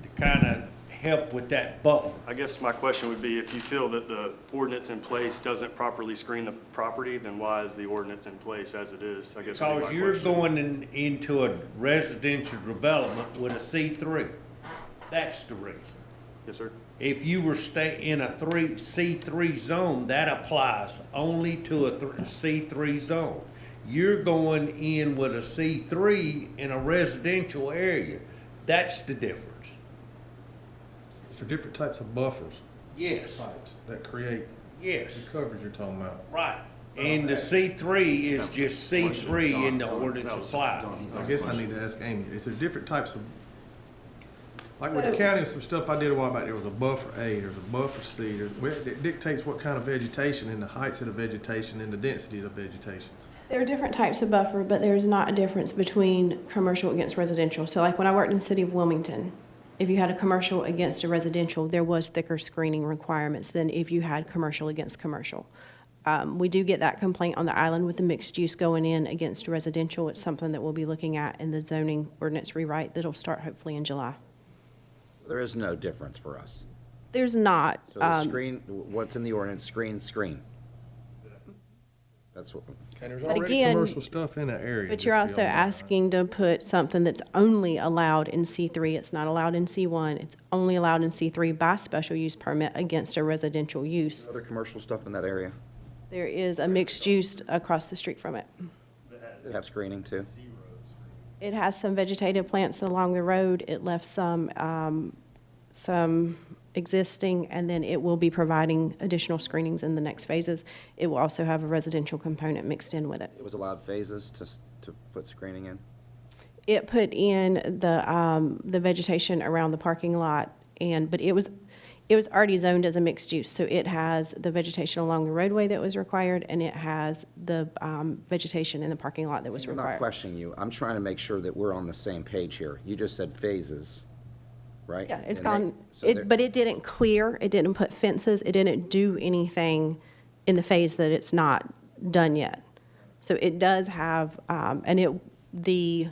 to kinda help with that buffer. I guess my question would be, if you feel that the ordinance in place doesn't properly screen the property, then why is the ordinance in place as it is? I guess would be Because my you're question. going into a residential development with a C3. That's the reason. Yes, sir. If you were in a C3 zone, that applies only to a C3 zone. You're going in with a C3 in a residential area. That's the difference. So different types of buffers, Yes, types that create yes, the coverage you're talking about. right. And the C3 is just C3 and the ordinance applies. I guess I need to ask Amy, is there different types of, like with the county, some stuff I did a while back, there was a buffer A, there's a buffer C, it dictates what kind of vegetation and the heights of the vegetation and the density of the vegetation. There are different types of buffer, but there's not a difference between commercial against residential. So like when I worked in the city of Wilmington, if you had a commercial against a residential, there was thicker screening requirements than if you had commercial against commercial. We do get that complaint on the island with the mixed use going in against residential. It's something that we'll be looking at in the zoning ordinance rewrite that'll start hopefully in July. There is no difference for us. There's not. So the screen, what's in the ordinance, screen. That's what, And there's But already again- commercial stuff in that area. But just you're so also y'all know. asking to put something that's only allowed in C3. It's not allowed in C1. It's only allowed in C3 by special use permit against a residential use. other commercial stuff in that area There is a mixed use across the street from it. that have screening too? It has some vegetative plants along the road. It left some existing, and then it will be providing additional screenings in the next phases. It will also have a residential component mixed in with it. It was allowed phases to put screening in? It put in the vegetation around the parking lot, but it was already zoned as a mixed use. So it has the vegetation along the roadway that was required, and it has the vegetation in the parking lot that was I'm not required. questioning you. I'm trying to make sure that we're on the same page here. You just said phases, right? Yeah, it's And gone, so they're- but it didn't clear, it didn't put fences, it didn't do anything in the phase that it's not done yet. So it does have, the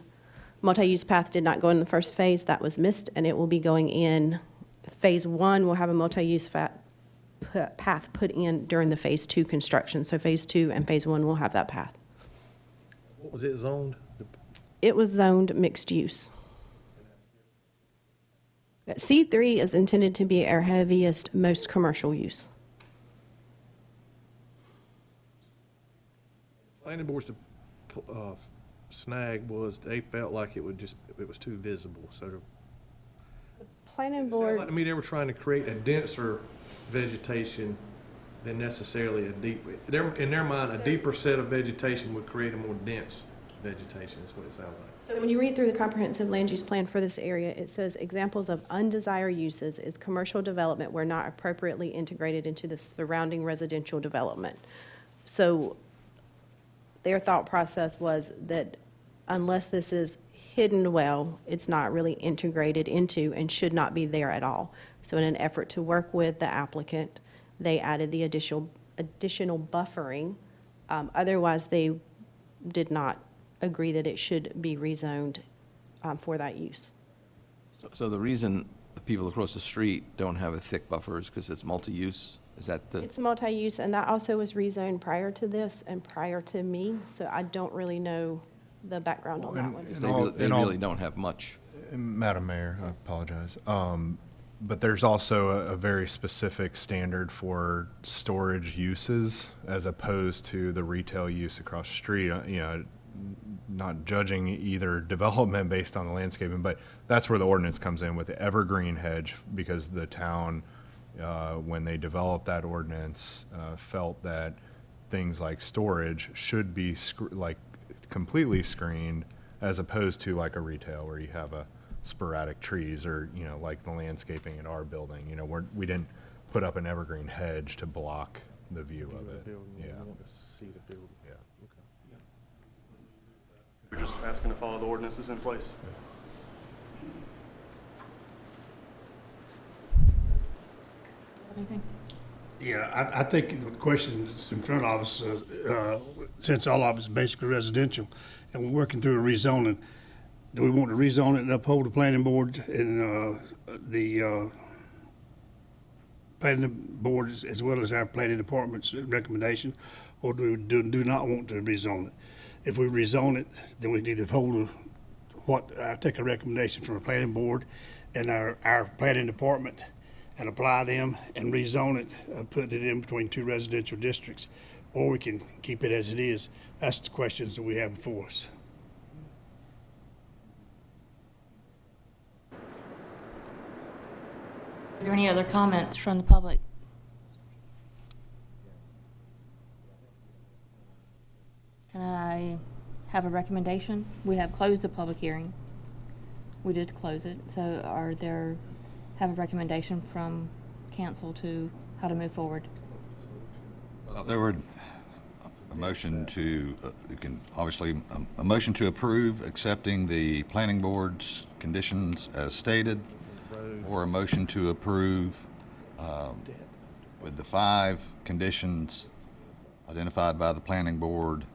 multi-use path did not go in the first phase, that was missed, and it will be going in. Phase 1 will have a multi-use path put in during the Phase 2 construction. So Phase 2 and Phase 1 will have that path. What was it zoned? It was zoned mixed use. C3 is intended to be our heaviest, most commercial use. Planning board's snag was they felt like it was too visible, so Planning it sounds board, like to me they were trying to create a denser vegetation than necessarily in their mind, a deeper set of vegetation would create a more dense vegetation, is what it sounds like. so when you read through the comprehensive land use plan for this area, it says examples of undesired uses is commercial development where not appropriately integrated into the surrounding residential development. So their thought process was that unless this is hidden well, it's not really integrated into and should not be there at all. So in an effort to work with the applicant, they added the additional buffering. Otherwise, they did not agree that it should be rezoned for that use. So the reason the people across the street don't have a thick buffer is because it's multi-use? Is that the? It's multi-use, and that also was rezoned prior to this and prior to me, so I don't really know the background on that one. Because they really don't have much. Madam Mayor, I apologize. But there's also a very specific standard for storage uses as opposed to the retail use across the street. not judging either development based on the landscaping, but that's where the ordinance comes in with the evergreen hedge, because the town, when they developed that ordinance, felt that things like storage should be like completely screened, as opposed to like a retail where you have a sporadic trees, or, you know, like the landscaping in our building, you know, we didn't put up an evergreen hedge to block the view of it. Yeah. See the building. Yeah. We're just asking to follow the ordinances in place. Anything? Yeah, I think the question that's in front of us, since all of it's basically residential, and we're working through a rezoning, do we want to rezone it and uphold the planning board and the planning board as well as our planning department's recommendation, or do we do not want to rezone it? If we rezone it, then we need to hold take a recommendation from the planning board and our planning department and apply them and rezone it, put it in between two residential districts, or we can keep it as it is. That's the questions that we have before us. Are there any other comments from the public? Can I have a recommendation? We have closed the public hearing. We did close it, so have a recommendation from council to how to move forward? There were a motion to, you can obviously, a motion to approve accepting the planning board's conditions as stated, or a motion to approve with the 5 conditions identified by the planning board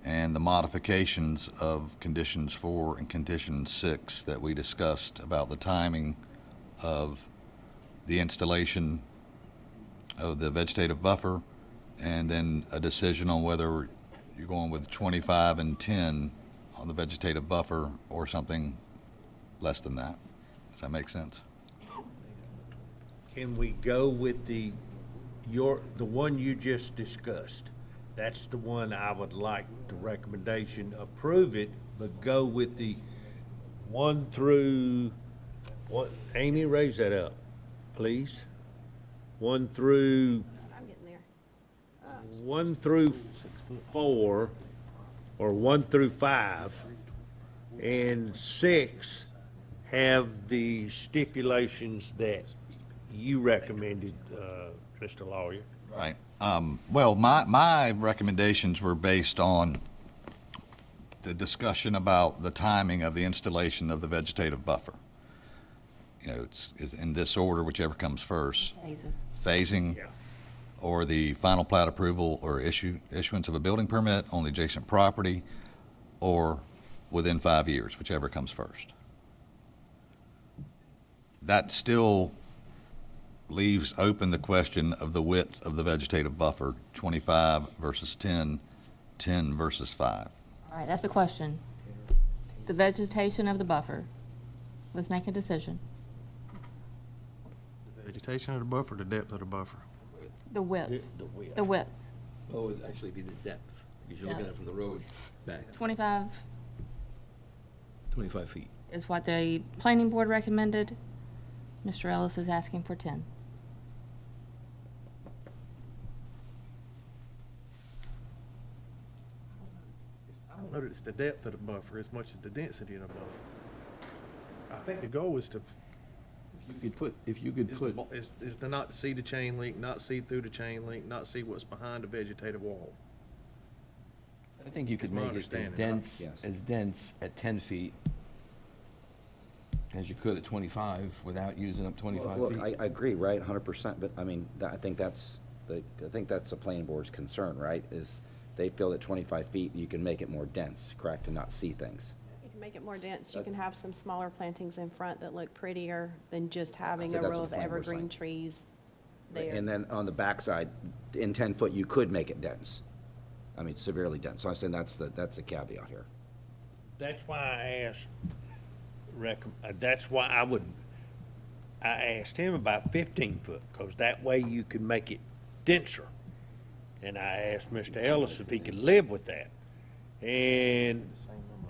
and the modifications of conditions 4 and condition 6 that we discussed about the timing of the installation of the vegetative buffer, and then a decision on whether you're going with 25 and 10 on the vegetative buffer or something less than that. Does that make sense? Can we go with the one you just discussed? That's the one I would like the recommendation, approve it, but go with the 1 through, Amy, raise that up, please. 1 through, I'm getting there. 1 through 4, or 1 through 5, and 6 have the stipulations that you recommended, Mr. Lawyer. Right. Well, my recommendations were based on the discussion about the timing of the installation of the vegetative buffer. You know, it's in this order, whichever comes first. Phases. Phasing, or the final plat approval or issuance of a building permit on the adjacent property, or within 5 years, whichever comes first. That still leaves open the question of the width of the vegetative buffer, 25 versus 10, 10 versus 5. All right, that's the question. The vegetation of the buffer. Let's make a decision. The vegetation of the buffer, the depth of the buffer. The width. The width. The width. Oh, it'd actually be the depth, because you're looking at it from the road back 25 25 feet. is what the planning board recommended. Mr. Ellis is asking for 10. I don't know that it's the depth of the buffer as much as the density of the buffer. I think the goal is to, If you could put, is to not see the chain link, not see through the chain link, not see what's behind the vegetative wall. I think you could That's my make it as understanding. dense at 10 feet as you could at 25 without using up 25 Look, feet. I agree, right, 100%, but I mean, I think that's the planning board's concern, right? Is they feel that 25 feet, you can make it more dense, correct, and not see things. You can make it more dense. You can have some smaller plantings in front that look prettier than just having So a that's row what of the planning board's evergreen saying. trees there. And then on the backside, in 10 foot, you could make it dense. I mean, severely dense. So I'm saying that's the caveat here. That's why I asked, that's why I asked him about 15 foot, because that way you could make it denser. And I asked Mr. Ellis if he could live with that. And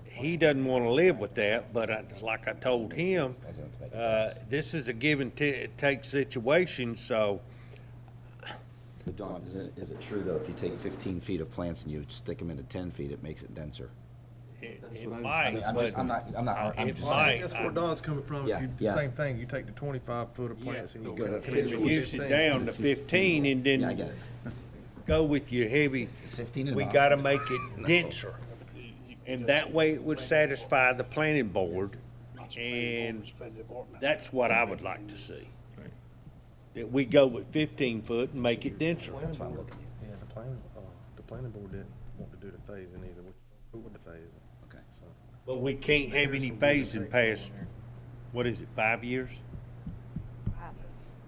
he doesn't want to live with that, but like I told him, this is a give and take situation, so. But Don, is it true, though, if you take 15 feet of plants and you stick them into 10 feet, it makes it denser? It I might, mean, but. I'm It just might. That's where Don's coming from. Yeah, If you, yeah. same thing, you take the 25 foot of plants and you Go to cut If you reduce it down to 15 and Yeah, I then get it. go with your heavy, It's 15 we enough. gotta make it denser. And that way it would satisfy the planning board, and that's what I would like to see. That we go with 15 foot and make it denser. Yeah, the planning board didn't want to do the phasing either. Who would the phasing? Okay. So, But we can't have any phasing past, what is it, 5 years?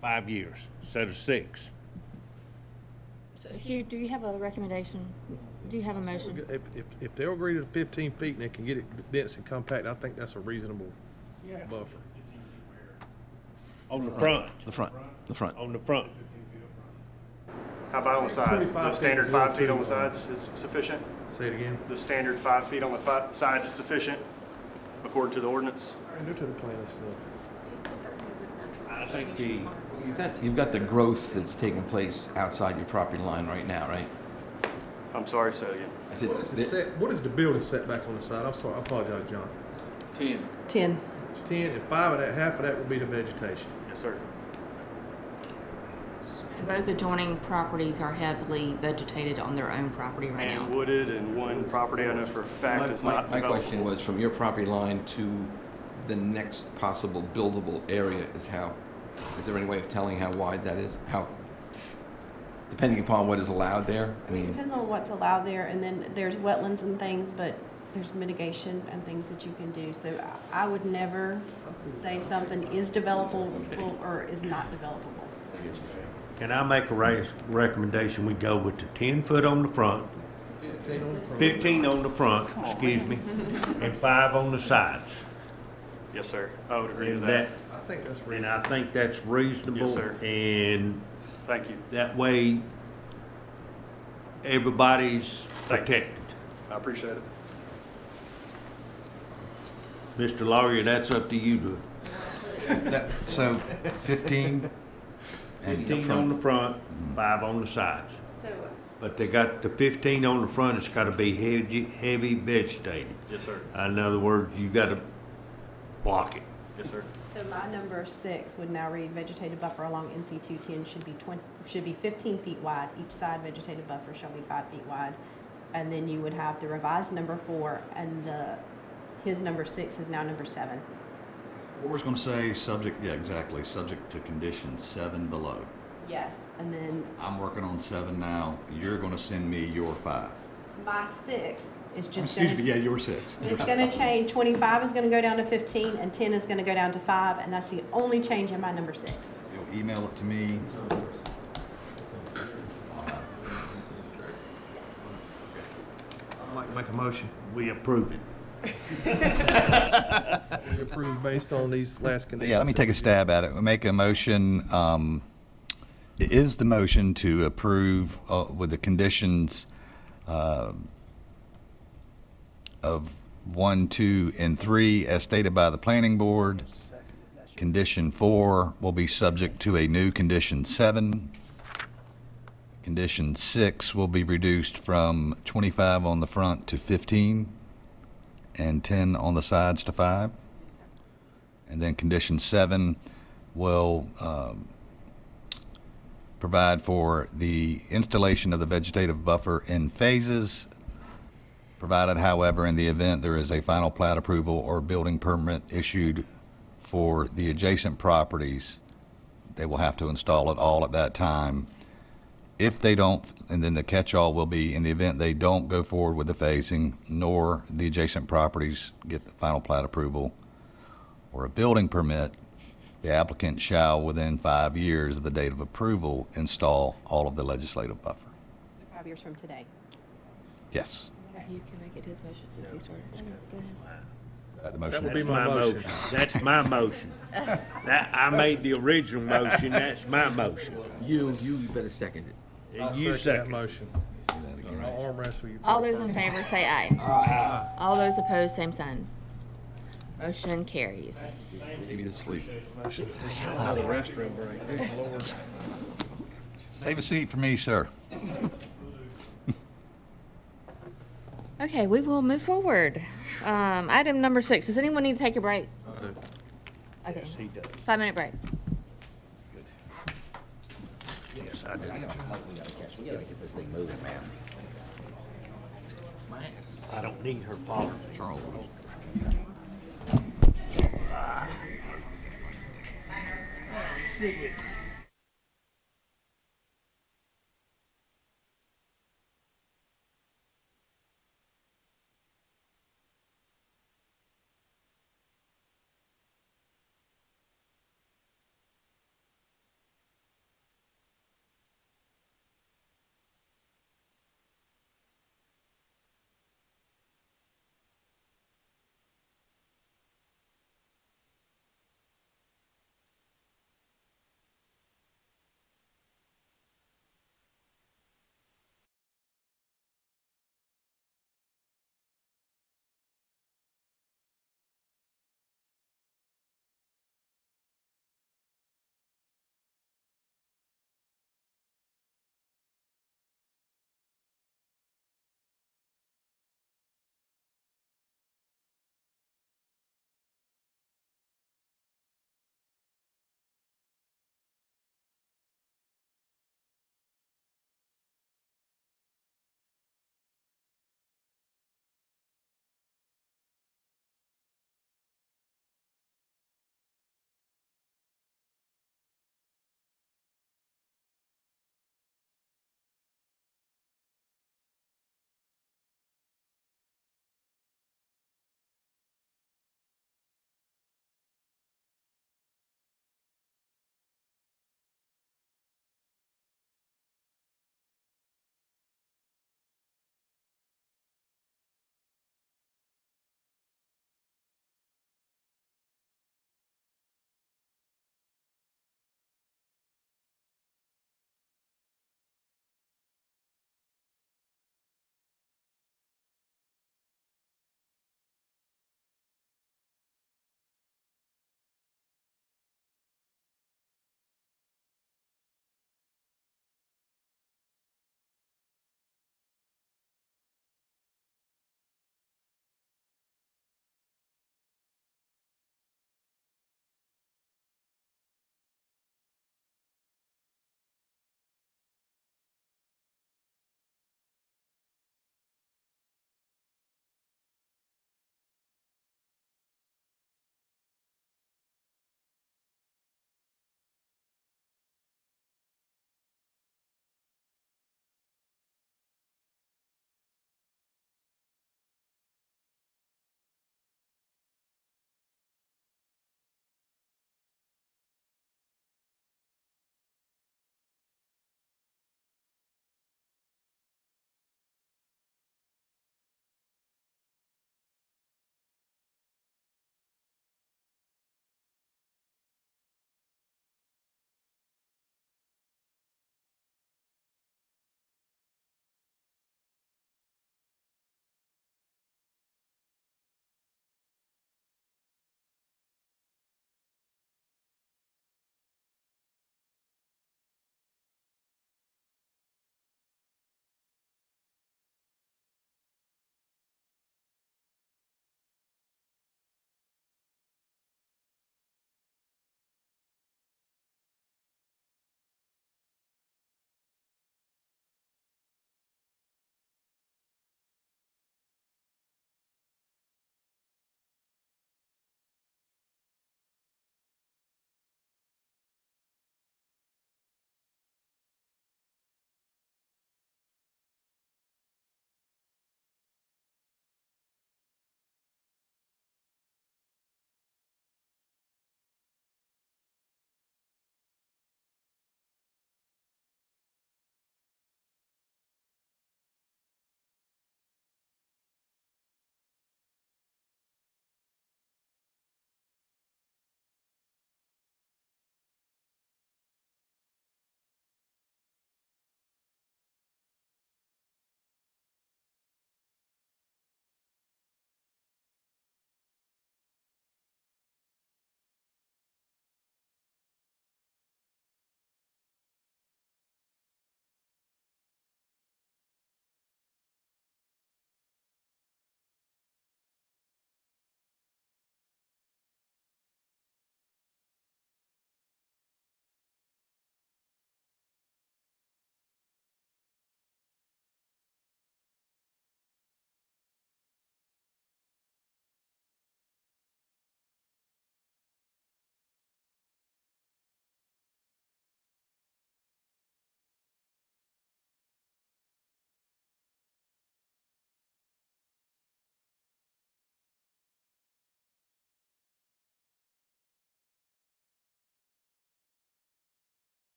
5 years instead of 6. So Hugh, do you have a recommendation? Do you have a motion? If they'll agree to the 15 feet and they can get it dense and compact, I think that's a reasonable buffer. On the front, The front, the front. on the front. How about on the sides? 25 The standard feet, 5 feet 0.2. on the sides is sufficient? Say it again. The standard 5 feet on the sides is sufficient according to the ordinance? Due to the plan and stuff. I think You've got the growth that's taking place outside your property line right now, right? I'm sorry, say it again. I said, What is the building setback on the side? I'm sorry, I apologize, John. 10. 10. It's 10, and 5 of that, half of that would be the vegetation. Yes, sir. And both adjoining properties are heavily vegetated on their own property right now. And wooded, and one property I know for a fact is not my question developable. was, from your property line to the next possible buildable area is there any way of telling how wide that is? How, depending upon what is allowed there? I mean, Depends on what's allowed there, and then there's wetlands and things, but there's mitigation and things that you can do. So I would never say something is developable or is not developable. Can I make a recommendation? We go with the 10 foot on the front, 15 on the front, excuse me, and 5 on the sides. Yes, sir. I would agree to And that. I think that's and reasonable. I think that's reasonable. Yes, sir. And Thank you. that way, everybody's protected. I appreciate it. Mr. Lawyer, that's up to you to, So 15 and 15 on the front, 5 on the sides. But they got the 15 on the front, it's gotta be heavy vegetated. Yes, sir. In other words, you gotta block it. Yes, sir. So my number 6 would now read vegetative buffer along NC 210 should be 15 feet wide. Each side vegetative buffer shall be 5 feet wide. And then you would have the revised number 4, and his number 6 is now number 7. 4 is going to say subject, yeah, exactly, subject to condition 7 below. Yes, and then I'm working on 7 now. You're going to send me your 5. my 6 is just Excuse me, gonna, yeah, your 6. it's gonna change. 25 is gonna go down to 15, and 10 is gonna go down to 5, and that's the only change in my number 6. You'll email it to me. I'd like to make a motion. We approve it. We approve based on these last conditions. Yeah, let me take a stab at it. We make a motion, is the motion to approve with the conditions of 1, 2, and 3 as stated by the planning board. Condition 4 will be subject to a new condition 7. Condition 6 will be reduced from 25 on the front to 15, and 10 on the sides to 5. And then condition 7 will provide for the installation of the vegetative buffer in phases, provided, however, in the event there is a final plat approval or building permit issued for the adjacent properties, they will have to install it all at that time. If they don't, and then the catch-all will be in the event they don't go forward with the phasing, nor the adjacent properties get the final plat approval or a building permit, the applicant shall, within 5 years of the date of approval, install all of the legislative buffer. So 5 years from today. Yes. You can make it his motion since he started. Okay, go ahead. The motion. That would be That's my motion. That's my motion. That, I made the original motion, that's my motion. you better second it. I'll You second that second. motion. I'll arm wrestle you. for All the those in first. favor say aye. All those opposed, same sign. Motion carries. Maybe to sleep. Another restroom break. Good Lord. Save a seat for me, sir. Okay, we will move forward. Item number 6, does anyone need to take a break? Okay, He does. 5-minute break. Yes, I do. We gotta get this thing moving, man. I don't need her father. Charles.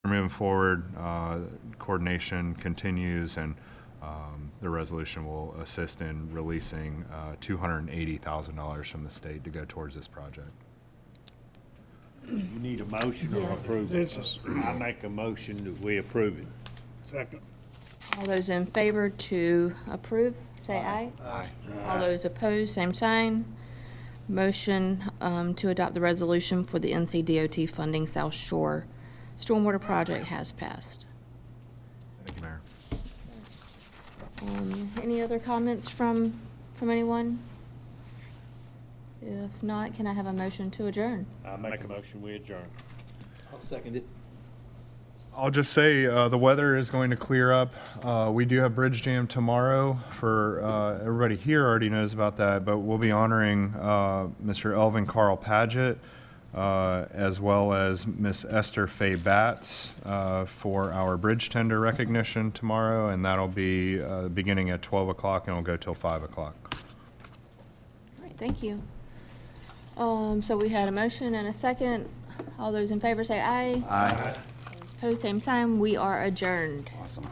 We're moving forward, coordination continues, and the resolution will assist in releasing $280,000 from the state to go towards this project. You need a motion or Yes. approval? I make a motion that we approve it. Second. All those in favor to approve, say aye. Aye. All those opposed, same sign. Motion to adopt the resolution for the NCDOT funding South Shore Stormwater Project has passed. Thank you, Mayor. Any other comments from anyone? If not, can I have a motion to adjourn? I make a motion, we adjourn. I'll second it. I'll just say the weather is going to clear up. We do have Bridge Jam tomorrow for, everybody here already knows about that, but we'll be honoring Mr. Elvin Carl Paget as well as Miss Esther Faye Batts for our bridge tender recognition tomorrow, and that'll be beginning at 12 o'clock and it'll go till 5 o'clock. All right, thank you. So we had a motion and a second. All those in favor say aye. Aye. Opposed, same sign. We are adjourned. Awesome.